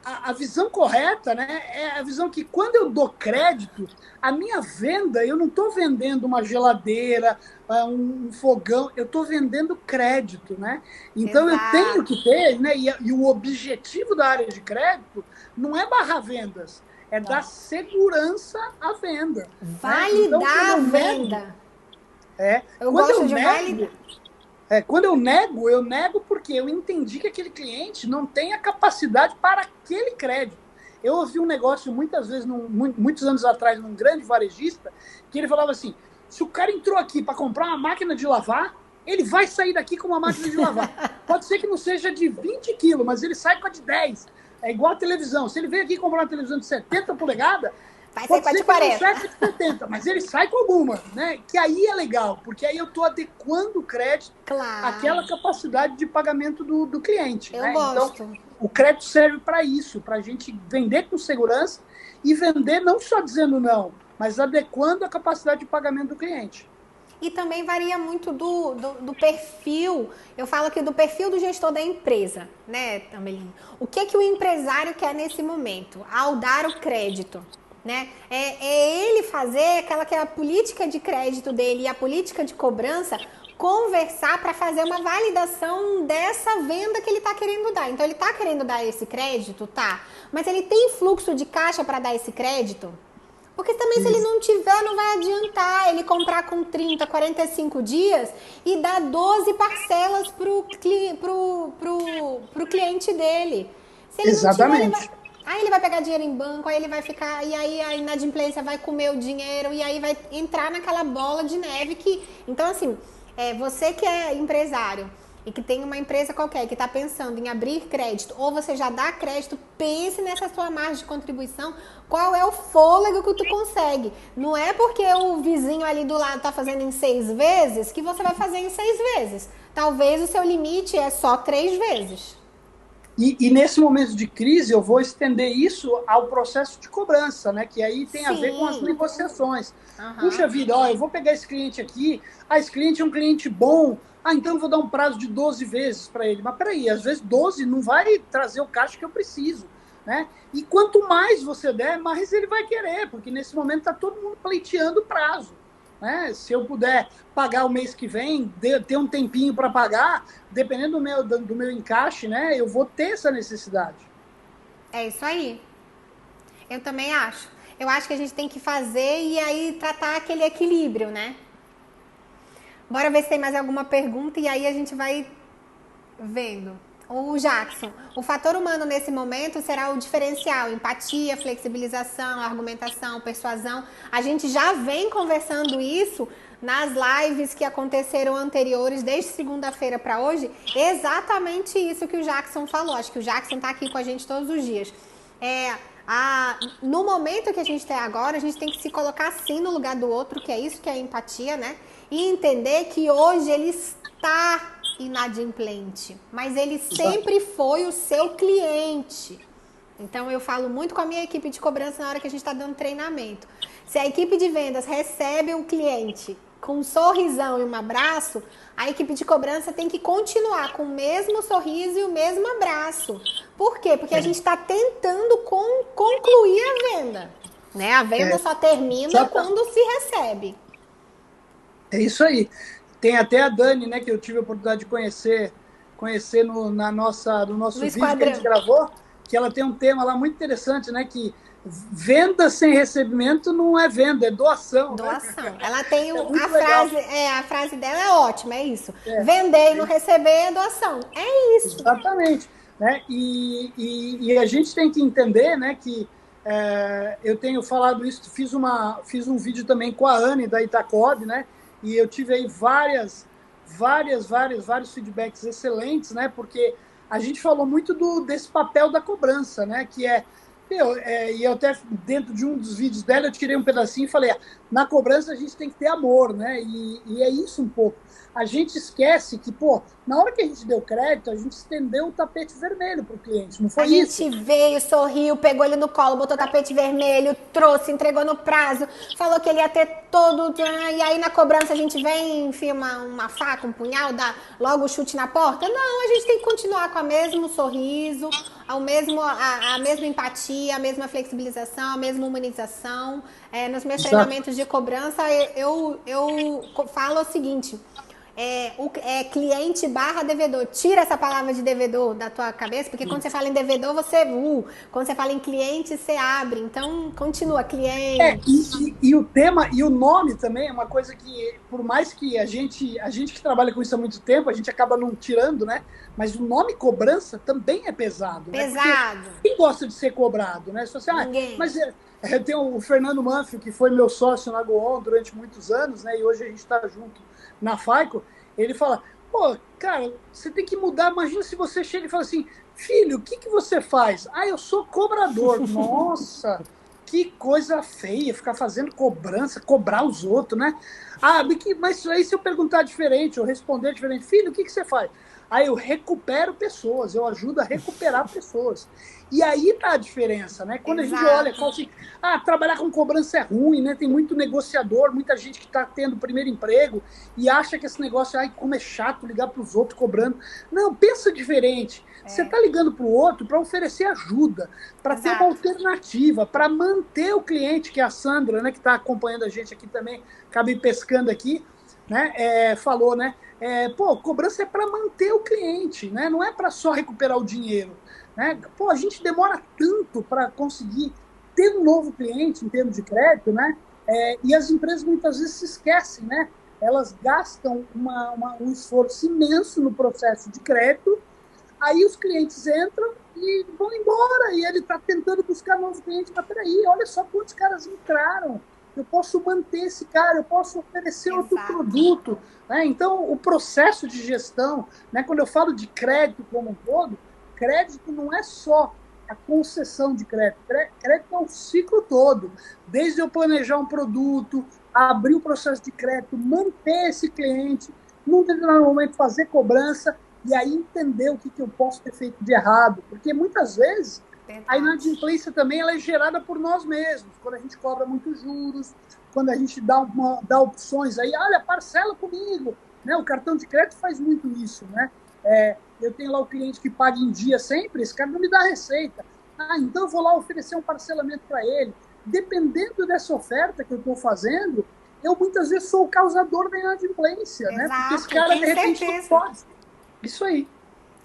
a visão correta, né, é a visão que quando eu dou crédito, a minha venda, eu não estou vendendo uma geladeira, um fogão, eu estou vendendo crédito, né? Então eu tenho que ter, né, e o objetivo da área de crédito não é barrar vendas, é dar segurança à venda. Validar, né? Então, a venda. Eu gosto de validar. Quando eu nego porque eu entendi que aquele cliente não tem a capacidade para aquele crédito. Eu ouvi um negócio muitas vezes, muitos anos atrás, num grande varejista, que ele falava assim, se o cara entrou aqui para comprar uma máquina de lavar, ele vai sair daqui com uma máquina de lavar. Pode ser que não seja de 20 quilos, mas ele sai com a de 10. É igual a televisão. Se ele veio aqui comprar uma televisão de 70 polegadas, vai ser com a de 40. De 70, mas ele sai com alguma, né? Que aí é legal, porque aí eu estou adequando o crédito àquela capacidade de pagamento do cliente. Eu gosto. Então, o crédito serve para isso, para a gente vender com segurança e vender não só dizendo não, mas adequando a capacidade de pagamento do cliente. E também varia muito do perfil, eu falo aqui do perfil do gestor da empresa, né, Amelinho? O que o empresário quer nesse momento, ao dar o crédito? Né? É ele fazer aquela que é a política de crédito dele e a política de cobrança conversar para fazer uma validação dessa venda que ele está querendo dar. Então, ele está querendo dar esse crédito, tá? Mas ele tem fluxo de caixa para dar esse crédito? Porque também se ele não tiver, não vai adiantar ele comprar com 30, 45 dias e dar 12 parcelas pro cliente dele. Se ele Exatamente. Não tiver, aí ele vai pegar dinheiro em banco, aí ele vai ficar, e aí a inadimplência vai comer o dinheiro, e aí vai entrar naquela bola de neve que... Então, assim, você que é empresário e que tem uma empresa qualquer que está pensando em abrir crédito, ou você já dá crédito, pense nessa sua margem de contribuição, qual é o fôlego que tu consegue. Não é porque o vizinho ali do lado está fazendo em 6 vezes que você vai fazer em 6 vezes. Talvez o seu limite é só 3 vezes. E nesse momento de crise, eu vou estender isso ao processo de cobrança, né? Que aí tem a ver com as negociações. Puxa vida, eu vou pegar esse cliente aqui, esse cliente é um cliente bom, então eu vou dar um prazo de 12 vezes para ele. Mas peraí, às vezes 12 não vai trazer o caixa que eu preciso, né? E quanto mais você der, mais ele vai querer, porque nesse momento está todo mundo pleiteando o prazo. Né? Se eu puder pagar o mês que vem, ter um tempinho para pagar, dependendo do meu encaixe, né, eu vou ter essa necessidade. É isso aí. Eu também acho. Eu acho que a gente tem que fazer e aí tratar aquele equilíbrio, né? Bora ver se tem mais alguma pergunta e aí a gente vai vendo. O Jackson, o fator humano nesse momento será o diferencial, empatia, flexibilização, argumentação, persuasão. A gente já vem conversando isso nas lives que aconteceram anteriores, desde segunda-feira para hoje, exatamente isso que o Jackson falou. Acho que o Jackson está aqui com a gente todos os dias. No momento que a gente tem agora, a gente tem que se colocar assim no lugar do outro, que é isso que é empatia, né? E entender que hoje ele está inadimplente, mas ele sempre foi o seu cliente. Então eu falo muito com a minha equipe de cobrança na hora que a gente está dando treinamento. Se a equipe de vendas recebe o cliente com um sorrisão e um abraço, a equipe de cobrança tem que continuar com o mesmo sorriso e o mesmo abraço. Por quê? Porque a gente está tentando concluir a venda, né? A venda só termina quando se recebe. É isso aí. Tem até a Dani, né, que eu tive a oportunidade de conhecer no nosso vídeo que a gente gravou, que ela tem um tema lá muito interessante, né, que venda sem recebimento não é venda, é doação. Doação. Né? Ela tem a frase dela é ótima, é isso. Vender e não receber é doação. É isso. Exatamente. Né? E a gente tem que entender, né, que eu tenho falado isso, fiz um vídeo também com a Anne da Itacob, né? E eu tive aí vários feedbacks excelentes, né? Porque a gente falou muito desse papel da cobrança, né? Que e eu até dentro de um dos vídeos dela eu tirei um pedacinho e falei, na cobrança a gente tem que ter amor, né? E é isso um pouco. A gente esquece que, na hora que a gente deu crédito, a gente estendeu o tapete vermelho para o cliente, não foi isso? A gente veio, sorriu, pegou ele no colo, botou tapete vermelho, trouxe, entregou no prazo, falou que ele ia ter todo... E aí na cobrança a gente vem, enfia uma faca, um punhal, dá logo o chute na porta? Não, a gente tem que continuar com o mesmo sorriso, a mesma empatia, a mesma flexibilização, a mesma humanização. Nos meus treinamentos de cobrança, eu falo o seguinte... cliente / devedor. Tira essa palavra de devedor da tua cabeça, porque quando você fala em devedor, você quando você fala em cliente, você abre. Então, continua, cliente. E o tema e o nome também é uma coisa que, por mais que a gente que trabalha com isso há muito tempo, a gente acaba não tirando, né? Mas o nome cobrança também é pesado. Pesado. Né? Quem gosta de ser cobrado, né? Se você, Ninguém. Mas eu tenho o Fernando Manfio, que foi meu sócio na Goon durante muitos anos, né? E hoje a gente está junto na FAICO. Ele fala, cara, você tem que mudar. Imagina se você chega e fala assim, filho, o que você faz? Eu sou cobrador. Nossa, que coisa feia, ficar fazendo cobrança, cobrar os outros, né? Mas aí se eu perguntar diferente, eu responder diferente, filho, o que você faz? Eu recupero pessoas, eu ajudo a recuperar pessoas. E aí tá a diferença, né? Quando Exato. A gente olha, fala assim, trabalhar com cobrança é ruim, né? Tem muito negociador, muita gente que está tendo o primeiro emprego e acha que esse negócio, como é chato ligar para os outros cobrando. Não, pensa diferente. Você está ligando para o outro para oferecer ajuda, para ter uma alternativa, para manter o cliente, que é a Sandra, né, que está acompanhando a gente aqui também, acabei pescando aqui, né? Falou, né? Cobrança é para manter o cliente, né? Não é para só recuperar o dinheiro. Né? A gente demora tanto para conseguir ter um novo cliente em termos de crédito, né? E as empresas muitas vezes se esquecem, né? Elas gastam um esforço imenso no processo de crédito, aí os clientes entram e vão embora, e ele está tentando buscar novos clientes. Mas peraí, olha só quantos caras entraram, eu posso manter esse cara, eu posso oferecer Exato. Outro produto. Né? Então, o processo de gestão, né? Quando eu falo de crédito como um todo, crédito não é só a concessão de crédito. Crédito é o ciclo todo. Desde eu planejar um produto, abrir o processo de crédito, manter esse cliente, num determinado momento fazer cobrança e aí entender o que eu posso ter feito de errado. Porque muitas vezes a inadimplência também ela é gerada por nós mesmos. Quando a gente cobra muitos juros, quando a gente dá opções aí, olha, parcela comigo. Né? O cartão de crédito faz muito isso, né? Eu tenho lá o cliente que paga em dia sempre, esse cara não me dá receita. Então eu vou lá oferecer um parcelamento para ele. Dependendo dessa oferta que eu estou fazendo, eu muitas vezes sou o causador da inadimplência, né? Porque esse cara, de repente, não pode. Isso aí.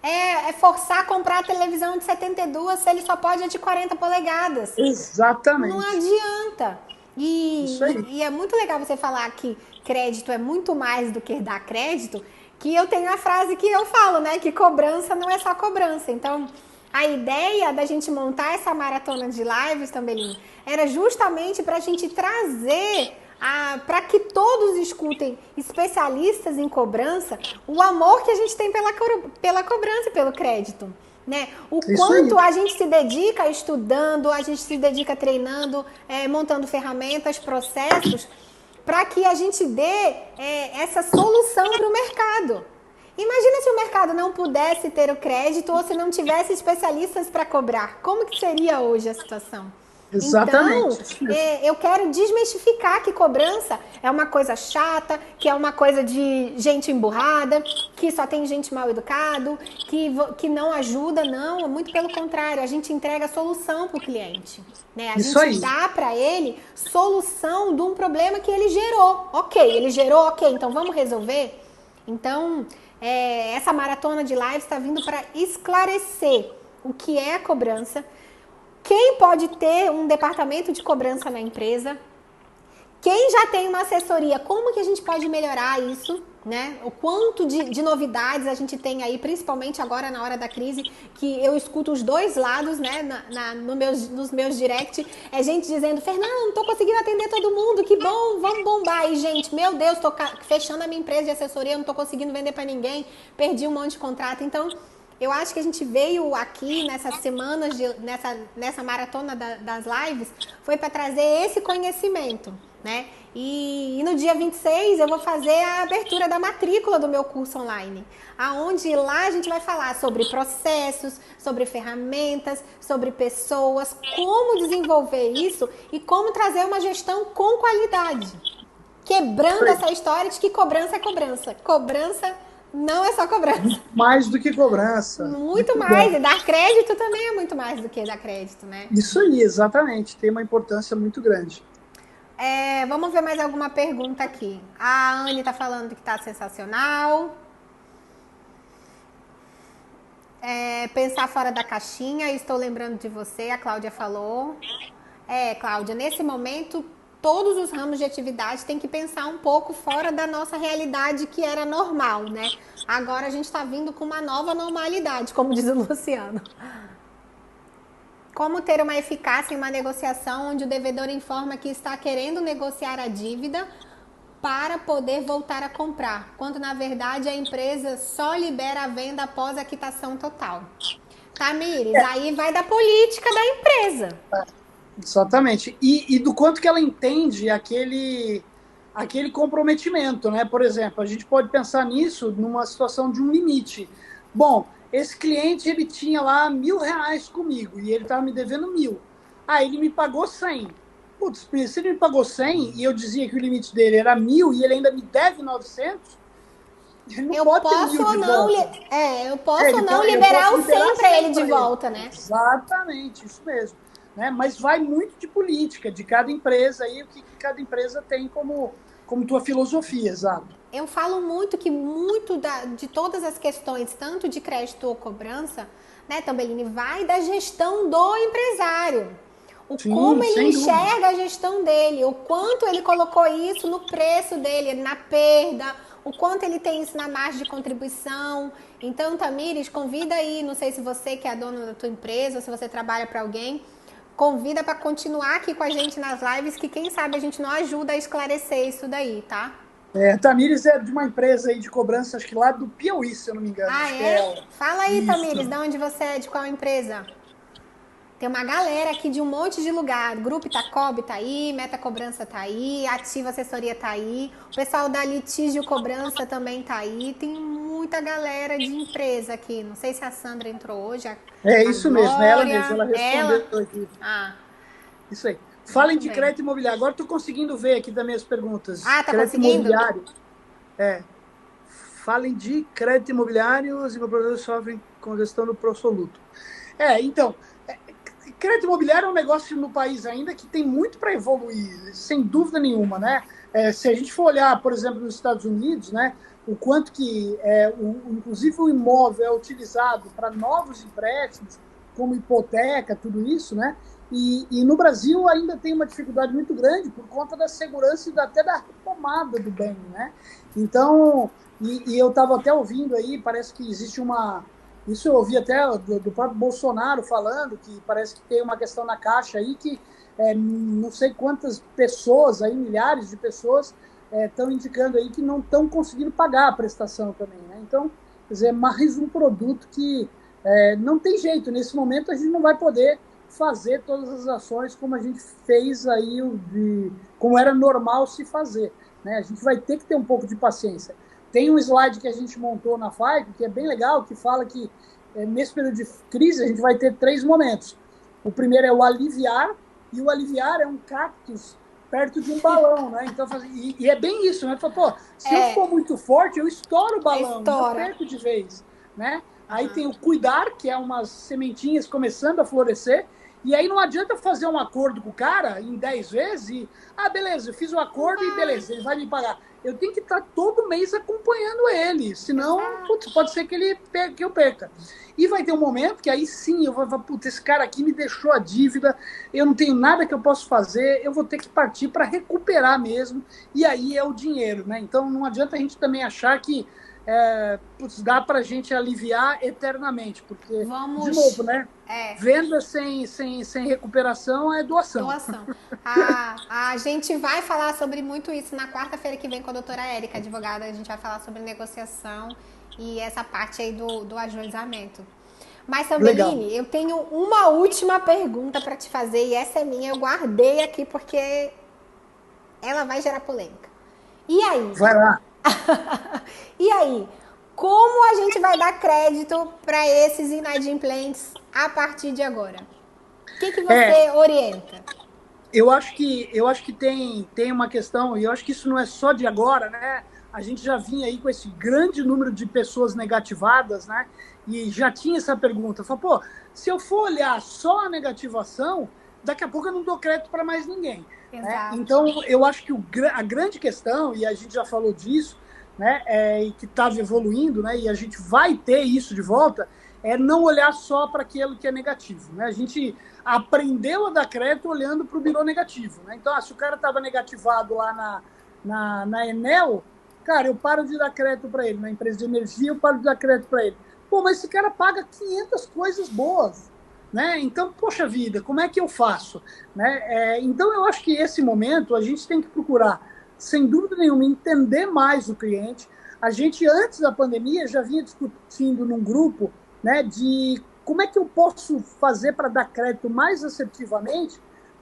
É forçar a comprar a televisão de 72 se ele só pode a de 40 polegadas. Exatamente. Não adianta. E é muito legal você falar que crédito é muito mais do que dar crédito, que eu tenho a frase que eu falo, né? Que cobrança não é só cobrança. Então, a ideia da gente montar essa maratona de lives, Tambelinho, era justamente para a gente trazer, para que todos escutem, especialistas em cobrança, o amor que a gente tem pela cobrança e pelo crédito. Né? O quanto a gente se dedica estudando, a gente se dedica treinando, montando ferramentas, processos, para que a gente dê essa solução para o mercado. Imagina se o mercado não pudesse ter o crédito ou se não tivesse especialistas para cobrar. Como que seria hoje a situação? Exatamente. Então, eu quero desmistificar que cobrança é uma coisa chata, que é uma coisa de gente emburrada, que só tem gente mal educado, que não ajuda, não. Muito pelo contrário, a gente entrega solução para o cliente. Né? A gente dá para ele solução de um problema que ele gerou. Ele gerou, então vamos resolver? Então, essa maratona de lives está vindo para esclarecer o que é a cobrança, Quem pode ter um departamento de cobrança na empresa? Quem já tem uma assessoria, como que a gente pode melhorar isso, né? O quanto de novidades a gente tem aí, principalmente agora na hora da crise, que eu escuto os dois lados, né? Nos meus direct, é gente dizendo, Fernanda, não tô conseguindo atender todo mundo, que bom, vamos bombar. E, gente, meu Deus, tô fechando a minha empresa de assessoria, não tô conseguindo vender para ninguém, perdi um monte de contrato. Então, eu acho que a gente veio aqui nessas semanas, nessa maratona das lives, foi para trazer esse conhecimento, né? E no dia 26 eu vou fazer a abertura da matrícula do meu curso online, aonde lá a gente vai falar sobre processos, sobre ferramentas, sobre pessoas, como desenvolver isso e como trazer uma gestão com qualidade. Quebrando essa história de que cobrança é cobrança. Cobrança não é só cobrança. Mais do que cobrança. Muito mais. Bom. E dar crédito também é muito mais do que dar crédito, né? Isso aí, exatamente. Tem uma importância muito grande. Vamos ver mais alguma pergunta aqui. A Anne está falando que está sensacional. Pensar fora da caixinha, estou lembrando de você, a Cláudia falou. Cláudia, nesse momento, todos os ramos de atividade têm que pensar um pouco fora da nossa realidade que era normal, né? Agora a gente está vindo com uma nova normalidade, como diz o Luciano. Como ter uma eficácia em uma negociação onde o devedor informa que está querendo negociar a dívida para poder voltar a comprar, quando na verdade a empresa só libera a venda após a quitação total. Tamires, aí vai da política da empresa. Exatamente. E do quanto que ela entende aquele comprometimento, né? Por exemplo, a gente pode pensar nisso numa situação de um limite. Bom, esse cliente, ele tinha lá R$1.000 comigo e ele estava me devendo 1.000. Ele me pagou 100. Putz, se ele me pagou 100 e eu dizia que o limite dele era 1.000 e ele ainda me deve 900, ele não pode ter 1.000 de volta. Eu posso não liberar o 100 para ele de volta, né? Exatamente, isso mesmo. Né? Mas vai muito de política, de cada empresa aí, o que cada empresa tem como tua filosofia, exato. Eu falo muito que de todas as questões, tanto de crédito ou cobrança, né, Tambelini, vai da gestão do empresário. Como ele enxerga a gestão dele, o quanto ele colocou isso no preço dele, na perda, o quanto ele tem isso na margem de contribuição. Então, Tamires, convida aí, não sei se você que é a dona da tua empresa, ou se você trabalha para alguém, convida para continuar aqui com a gente nas lives, que quem sabe a gente não ajuda a esclarecer isso daí, tá? Tamires é de uma empresa aí de cobrança, acho que lá do Piauí, se eu não me engano. Fala aí, isso. Tamires, de onde você é, de qual empresa? Tem uma galera aqui de um monte de lugar. Grupo Itacob tá aí, Meta Cobrança tá aí, Ativa Assessoria tá aí, o pessoal da Litígio Cobrança também tá aí. Tem muita galera de empresa aqui. Não sei se a Sandra entrou hoje. Isso mesmo, ela mesma, ela respondeu aqui. Isso aí. Falem de crédito imobiliário. Agora estou conseguindo ver aqui também as perguntas. Tá crédito conseguindo? Imobiliário. Falem de crédito imobiliários e produtores sofrem congestão do prosoluto. Então, crédito imobiliário é um negócio no país ainda que tem muito para evoluir, sem dúvida nenhuma, né? Se a gente for olhar, por exemplo, nos Estados Unidos, né, o quanto que, inclusive, o imóvel é utilizado para novos empréstimos, como hipoteca, tudo isso, né? E no Brasil ainda tem uma dificuldade muito grande por conta da segurança e até da retomada do bem, né? Então, e eu estava até ouvindo aí, parece que existe uma... Isso eu ouvi até do próprio Bolsonaro falando, que parece que tem uma questão na Caixa aí que não sei quantas pessoas, aí, milhares de pessoas, estão indicando aí que não estão conseguindo pagar a prestação também, né? Então, quer dizer, mais um produto que não tem jeito. Nesse momento a gente não vai poder fazer todas as ações como a gente fez aí, como era normal se fazer, né? A gente vai ter que ter um pouco de paciência. Tem um slide que a gente montou na FAIC, que é bem legal, que fala que nesse período de crise a gente vai ter 3 momentos. O primeiro é o aliviar, e o aliviar é um cactus perto de um balão, né? Então, e é bem isso, né? Pô, se eu for muito forte, eu estouro o balão, eu perco de vez, né? Aí tem o cuidar, que é umas sementinhas começando a florescer, e aí não adianta fazer um acordo com o cara em 10 vezes e, beleza, eu fiz o acordo e beleza, ele vai me pagar. eu tenho que estar todo mês acompanhando ele, senão putz, pode ser que eu perca. E vai ter um momento que aí sim eu vou falar, putz, esse cara aqui me deixou a dívida, eu não tenho nada que eu possa fazer, eu vou ter que partir para recuperar mesmo, e aí é o dinheiro, né? Então não adianta a gente também achar que putz, dá para a gente aliviar eternamente, porque, de novo, né? Venda sem recuperação é doação. Doação. A gente vai falar sobre muito isso na quarta-feira que vem com a doutora Érica, advogada. A gente vai falar sobre negociação e essa parte aí do ajuizamento. Mas, Sambellini, eu tenho uma última pergunta para te fazer, e essa é minha, eu guardei aqui porque ela vai gerar polêmica. E aí? Vai lá. E aí? Como a gente vai dar crédito para esses inadimplentes a partir de agora? O que você orienta? Eu acho que tem uma questão, e eu acho que isso não é só de agora, né? A gente já vinha aí com esse grande número de pessoas negativadas, né? E já tinha essa pergunta. Falei, pô, se eu for olhar só a negativação, daqui a pouco eu não dou crédito para mais ninguém. Né? Então, eu acho que a grande questão, e a gente já falou disso, né? E que estava evoluindo, né? E a gente vai ter isso de volta, é não olhar só para aquilo que é negativo. Né? A gente aprendeu a dar crédito olhando para o birô negativo. Né? Então, se o cara estava negativado lá na Enel, cara, eu paro de dar crédito para ele. Na empresa de energia, eu paro de dar crédito para ele. Pô, mas esse cara paga 500 coisas boas. Né? Então, poxa vida, como é que eu faço? Né? Então, eu acho que esse momento a gente tem que procurar, sem dúvida nenhuma, entender mais o cliente. A gente, antes da pandemia, já vinha discutindo num grupo, né, de como é que eu posso fazer para dar crédito mais assertivamente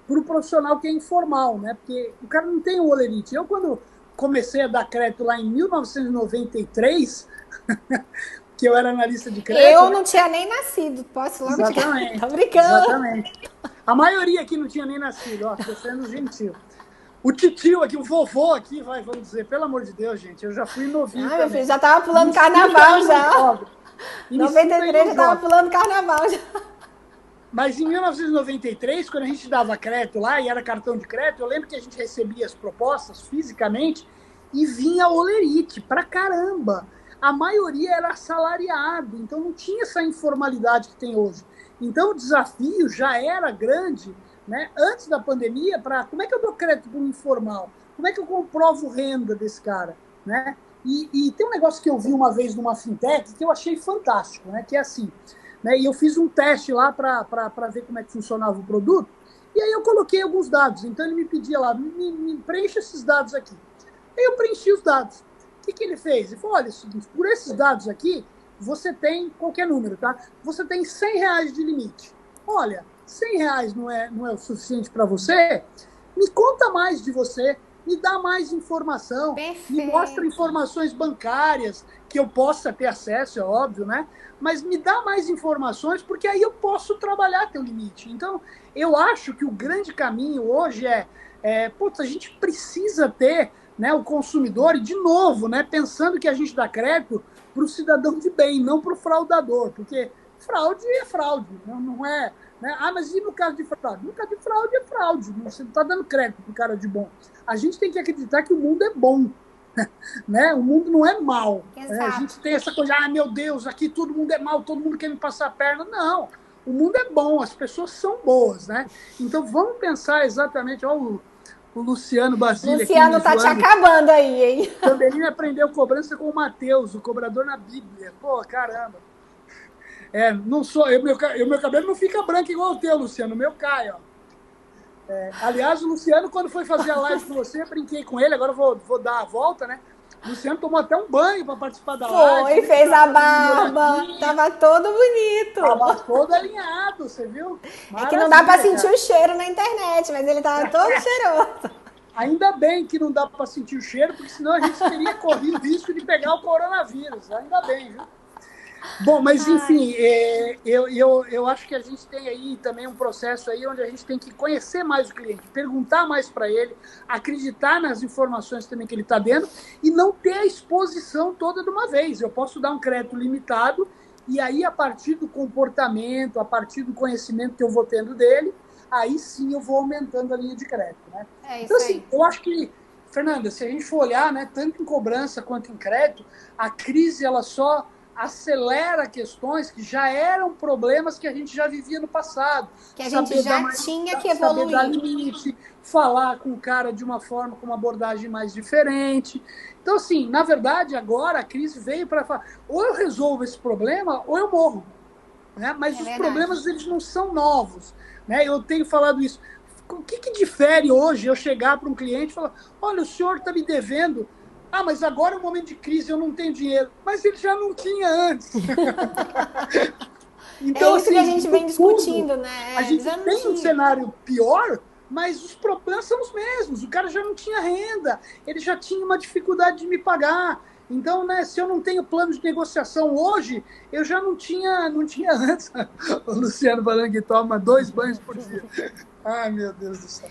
para o profissional que é informal, né? Porque o cara não tem o olerite. Eu, quando comecei a dar crédito lá em 1993, que eu era analista de crédito... Eu não tinha nem nascido, posso logo te dizer. Tô brincando. Exatamente. A maioria aqui não tinha nem nascido, ó, tô sendo gentil. O titio aqui, o vovô aqui, vamos dizer, pelo amor de Deus, gente, eu já fui novinho também. Meu filho, já tava pulando carnaval já. Em 93 já tava pulando carnaval já. Mas em 1993, quando a gente dava crédito lá, e era cartão de crédito, eu lembro que a gente recebia as propostas fisicamente e vinha olerite pra caramba. A maioria era assalariado, então não tinha essa informalidade que tem hoje. Então o desafio já era grande, né, antes da pandemia, para como é que eu dou crédito para um informal? Como é que eu comprovo renda desse cara? Né? E tem um negócio que eu vi uma vez numa fintech que eu achei fantástico, né, que é assim, né, e eu fiz um teste lá para ver como é que funcionava o produto, e aí eu coloquei alguns dados, então ele me pedia lá, me preencha esses dados aqui. Aí eu preenchi os dados. O que ele fez? Ele falou, olha, por esses dados aqui, você tem qualquer número, tá? Você tem R$100 de limite. Olha, R$100 não é o suficiente para você? Me conta mais de você, me dá mais informação, me mostra informações bancárias que eu possa ter acesso, é óbvio, né? Mas me dá mais informações, porque aí eu posso trabalhar teu limite. Então, eu acho que o grande caminho hoje putz, a gente precisa ter, né, o consumidor, e de novo, né, pensando que a gente dá crédito para o cidadão de bem, não para o fraudador, porque fraude é fraude, não é... Né? Ah, mas e no caso de fraude? No caso de fraude é fraude, você não está dando crédito para o cara de bom. A gente tem que acreditar que o mundo é bom, né? O mundo não é mal. A gente tem essa coisa, meu Deus, aqui todo mundo é mal, todo mundo quer me passar a perna. Não, o mundo é bom, as pessoas são boas, né? Então vamos pensar exatamente, ó, o Luciano Basílio. Luciano tá te acabando aí, hein? Também aprendeu cobrança com o Mateus, o cobrador na Bíblia. Pô, caramba. Não sou, meu cabelo não fica branco igual o teu, Luciano, o meu cai, ó. Aliás, o Luciano, quando foi fazer a live com você, eu brinquei com ele, agora vou dar a volta, né? O Luciano tomou até um banho para participar da live. Foi, fez a barba, tava todo bonito. Tava todo alinhado, você viu? Maravilha, é que não dá para sentir o cheiro na internet, mas ele tava todo cheiroso. Ainda bem que não dá para sentir o cheiro, porque senão a gente teria corrido o risco de pegar o coronavírus. Ainda bem, viu? Bom, mas enfim, eu acho que a gente tem aí também um processo aí onde a gente tem que conhecer mais o cliente, perguntar mais para ele, acreditar nas informações também que ele está dando e não ter a exposição toda de uma vez. Eu posso dar um crédito limitado e aí, a partir do comportamento, a partir do conhecimento que eu vou tendo dele, aí sim eu vou aumentando a linha de crédito, né? Então, assim, eu acho que Fernanda, se a gente for olhar, né, tanto em cobrança quanto em crédito, a crise ela só acelera questões que já eram problemas que a gente já vivia no passado. Que a gente já tinha que saber dar evoluir. limite, falar com o cara de uma forma, com uma abordagem mais diferente. Então, assim, na verdade, agora a crise veio para falar, ou eu resolvo esse problema, ou eu morro. Né? Mas os problemas, eles não são novos. Né? Eu tenho falado isso. O que difere hoje eu chegar para um cliente e falar, olha, o senhor está me devendo, mas agora é um momento de crise, eu não tenho dinheiro. Mas ele já não tinha antes. Então, é isso assim, que a gente vem discutindo, né? A gente tem um cenário pior, mas os problemas são os mesmos. O cara já não tinha renda, ele já tinha uma dificuldade de me pagar. Então, né, se eu não tenho plano de negociação hoje, eu já não tinha antes. O Luciano falando que toma 2 banhos por dia. Ai, meu Deus do céu.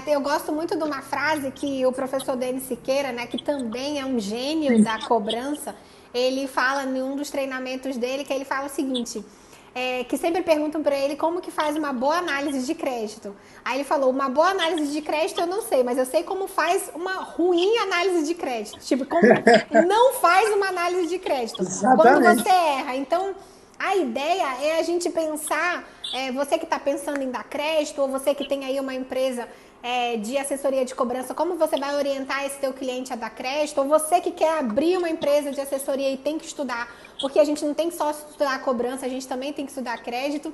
Eu gosto muito de uma frase que o professor Denis Siqueira, né, que também é um gênio da cobrança, ele fala em um dos treinamentos dele, que ele fala o seguinte, que sempre perguntam para ele como que faz uma boa análise de crédito. Aí ele falou, uma boa análise de crédito eu não sei, mas eu sei como faz uma ruim análise de crédito. Tipo, como não faz uma análise de crédito. Exatamente. Quando você erra. Então, a ideia é a gente pensar, você que está pensando em dar crédito, ou você que tem aí uma empresa de assessoria de cobrança, como você vai orientar esse teu cliente a dar crédito, ou você que quer abrir uma empresa de assessoria e tem que estudar, porque a gente não tem que só estudar a cobrança, a gente também tem que estudar crédito.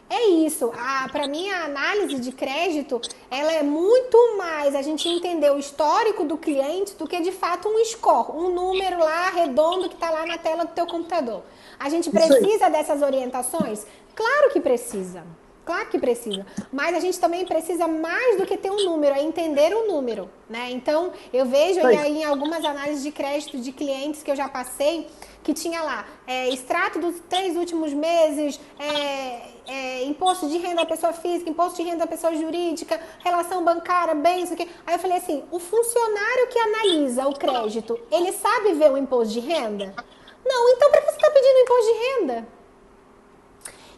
É isso, para mim a análise de crédito, ela é muito mais a gente entender o histórico do cliente do que de fato um score, um número lá redondo que está lá na tela do teu computador. A gente precisa dessas orientações? Claro que precisa. Claro que precisa, mas a gente também precisa mais do que ter um número, é entender o número, né? Então, eu vejo aí em algumas análises de crédito de clientes que eu já passei, que tinha lá, extrato dos 3 últimos meses, imposto de renda da pessoa física, imposto de renda da pessoa jurídica, relação bancária, bens, isso aqui. Aí eu falei assim, o funcionário que analisa o crédito, ele sabe ver o imposto de renda? Não, então para que você está pedindo imposto de renda?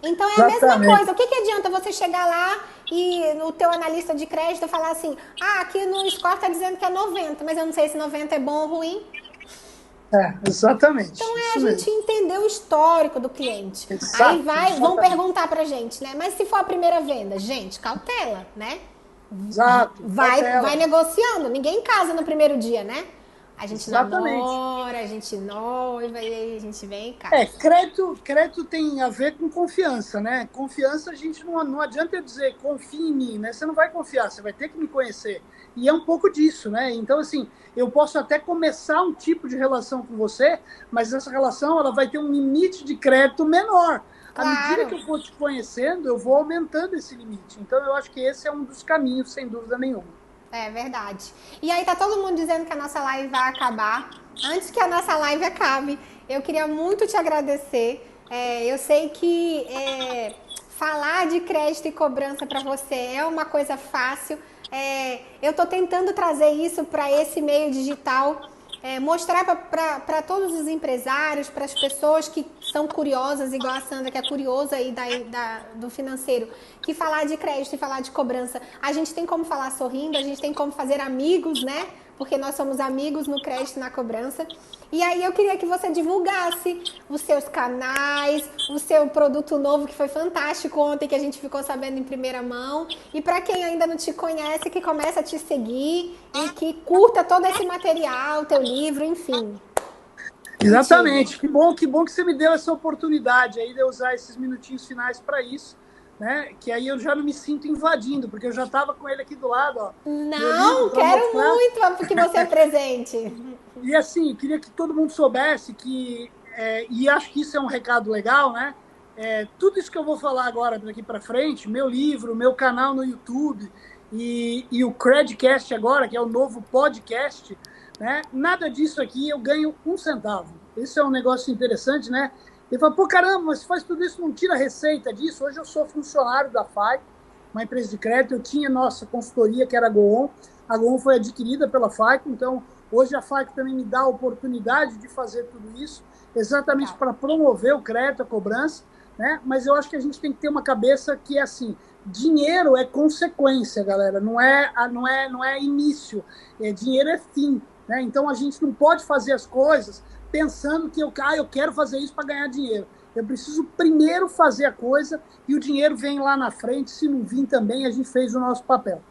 Então é a mesma coisa. O que adianta você chegar lá e o teu analista de crédito falar assim, aqui no score está dizendo que é 90, mas eu não sei se 90 é bom ou ruim. Exatamente. Então a gente entender o histórico do cliente. Exato, Aí vão perguntar pra gente, né? Mas se for a primeira venda, gente, cautela, né? Exato. Vai negociando. Ninguém casa no primeiro dia, né? A gente Exatamente. namora, a gente noiva e aí a gente vem em casa. Crédito tem a ver com confiança, né? Confiança, a gente não adianta eu dizer confie em mim, né? Você não vai confiar, você vai ter que me conhecer. E é um pouco disso, né? Então, assim, eu posso até começar um tipo de relação com você, mas essa relação ela vai ter um limite de crédito menor. Claro. À medida que eu for te conhecendo, eu vou aumentando esse limite. Então, eu acho que esse é um dos caminhos, sem dúvida nenhuma. É verdade. E aí tá todo mundo dizendo que a nossa live vai acabar. Antes que a nossa live acabe, eu queria muito te agradecer. Eu sei que falar de crédito e cobrança para você é uma coisa fácil. Eu tô tentando trazer isso para esse meio digital, mostrar para todos os empresários, para as pessoas que são curiosas, igual a Sandra, que é curiosa aí do financeiro, que falar de crédito e falar de cobrança, a gente tem como falar sorrindo, a gente tem como fazer amigos, né? Porque nós somos amigos no crédito e na cobrança. E aí eu queria que você divulgasse os seus canais, o seu produto novo, que foi fantástico ontem, que a gente ficou sabendo em primeira mão. E para quem ainda não te conhece, que começa a te seguir e que curta todo esse material, teu livro, enfim. Exatamente. Que bom que você me deu essa oportunidade aí de eu usar esses minutinhos finais para isso. Né? Que aí eu já não me sinto invadindo, porque eu já estava com ele aqui do lado, ó. Não, quero muito porque você é presente. E assim, queria que todo mundo soubesse que, e acho que isso é um recado legal, né? Tudo isso que eu vou falar agora daqui para frente, meu livro, meu canal no YouTube e o Credcast agora, que é o novo podcast, né? Nada disso aqui eu ganho 1 centavo. Isso é um negócio interessante, né? Ele fala, pô, caramba, mas faz tudo isso, não tira receita disso. Hoje eu sou funcionário da FAIC, uma empresa de crédito. Eu tinha nossa consultoria, que era a Goon. A Goon foi adquirida pela FAIC, então hoje a FAIC também me dá a oportunidade de fazer tudo isso, exatamente para promover o crédito, a cobrança, né? Mas eu acho que a gente tem que ter uma cabeça que é assim, dinheiro é consequência, galera, não é início, dinheiro é fim, né? Então a gente não pode fazer as coisas pensando que eu quero fazer isso para ganhar dinheiro. Eu preciso primeiro fazer a coisa e o dinheiro vem lá na frente. Se não vir também, a gente fez o nosso papel.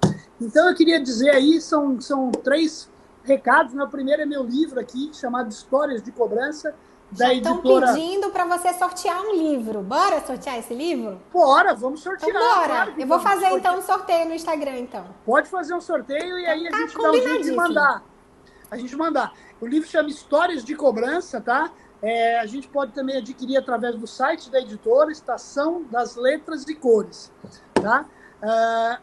Então eu queria dizer aí, são 3 recados. O primeiro é meu livro aqui, chamado Histórias de Cobrança, da editora... Estão pedindo para você sortear um livro. Bora sortear esse livro? Bora, vamos sortear. Então bora. Claro, eu vou fazer então um sorteio no Instagram, então. Pode fazer um sorteio e aí a gente dá um jeito de mandar. A gente mandar. O livro chama Histórias de Cobrança, tá? A gente pode também adquirir através do site da editora, Estação das Letras e Cores, tá?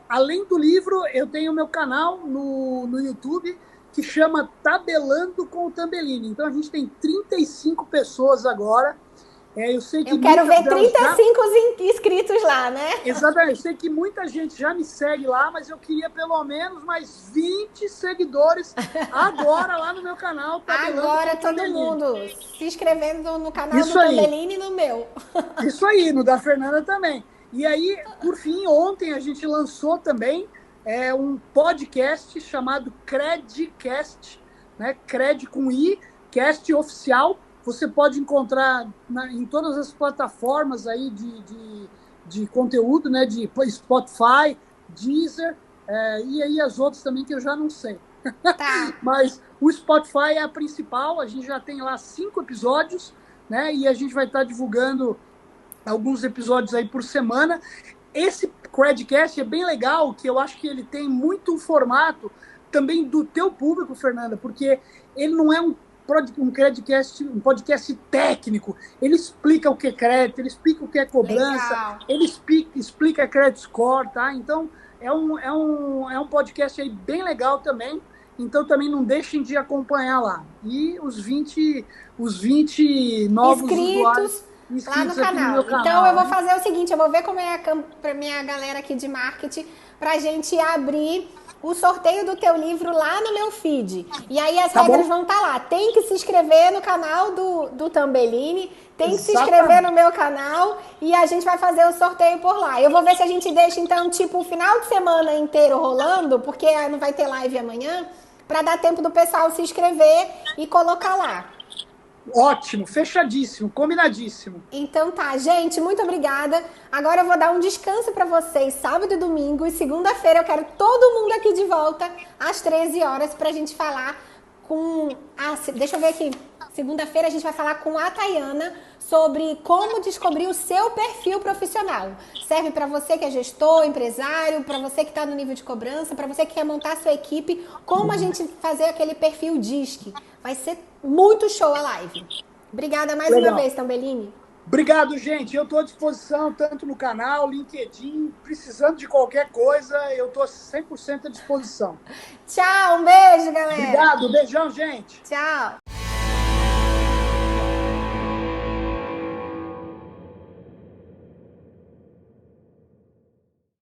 Além do livro, eu tenho meu canal no YouTube que chama Tabelando com o Tambellini. Então a gente tem 35 pessoas agora. Eu quero ver 35 inscritos lá, né? Exatamente. Eu sei que muita gente já me segue lá, mas eu queria pelo menos mais 20 seguidores agora lá no meu canal. Agora todo mundo se inscrevendo no canal do Tambellini e no meu. Isso aí, no da Fernanda também. E aí, por fim, ontem a gente lançou também um podcast chamado Credcast, né? Cred com I, Cast Oficial. Você pode encontrar em todas as plataformas aí de conteúdo, né? De Spotify, Deezer, e aí as outras também que eu já não sei. Tá. Mas o Spotify é a principal, a gente já tem lá 5 episódios, né? E a gente vai estar divulgando alguns episódios aí por semana. Esse Credcast é bem legal, que eu acho que ele tem muito o formato também do teu público, Fernanda, porque ele não é um podcast técnico. Ele explica o que é crédito, ele explica o que é cobrança, legal. Ele explica credit score, tá? Então, é um podcast aí bem legal também. Então, também não deixem de acompanhar lá. E os 20 novos usuários lá no canal. Então, eu vou fazer o seguinte, eu vou ver como é para minha galera aqui de marketing, pra gente abrir o sorteio do teu livro lá no meu feed. E aí as regras vão estar lá. Tem que se inscrever no canal do Tambellini, tem que se inscrever no meu canal e a gente vai fazer o sorteio por lá. Eu vou ver se a gente deixa, então, tipo, o final de semana inteiro rolando, porque não vai ter live amanhã, para dar tempo do pessoal se inscrever e colocar lá. Ótimo, fechadíssimo, combinadíssimo. Então tá, gente, muito obrigada. Agora eu vou dar um descanso para vocês, sábado e domingo, e segunda-feira eu quero todo mundo aqui de volta às 13 horas pra gente falar com... deixa eu ver aqui. Segunda-feira a gente vai falar com a Tayana sobre como descobrir o seu perfil profissional. Serve para você que é gestor, empresário, para você que está no nível de cobrança, para você que quer montar a sua equipe, como a gente fazer aquele perfil DISC. Vai ser muito show a live. Obrigada mais uma vez, Tambellini. Obrigado, gente. Eu estou à disposição, tanto no canal, LinkedIn, precisando de qualquer coisa, eu estou 100% à disposição. Tchau, um beijo, galera. Obrigado, beijão, gente. Tchau.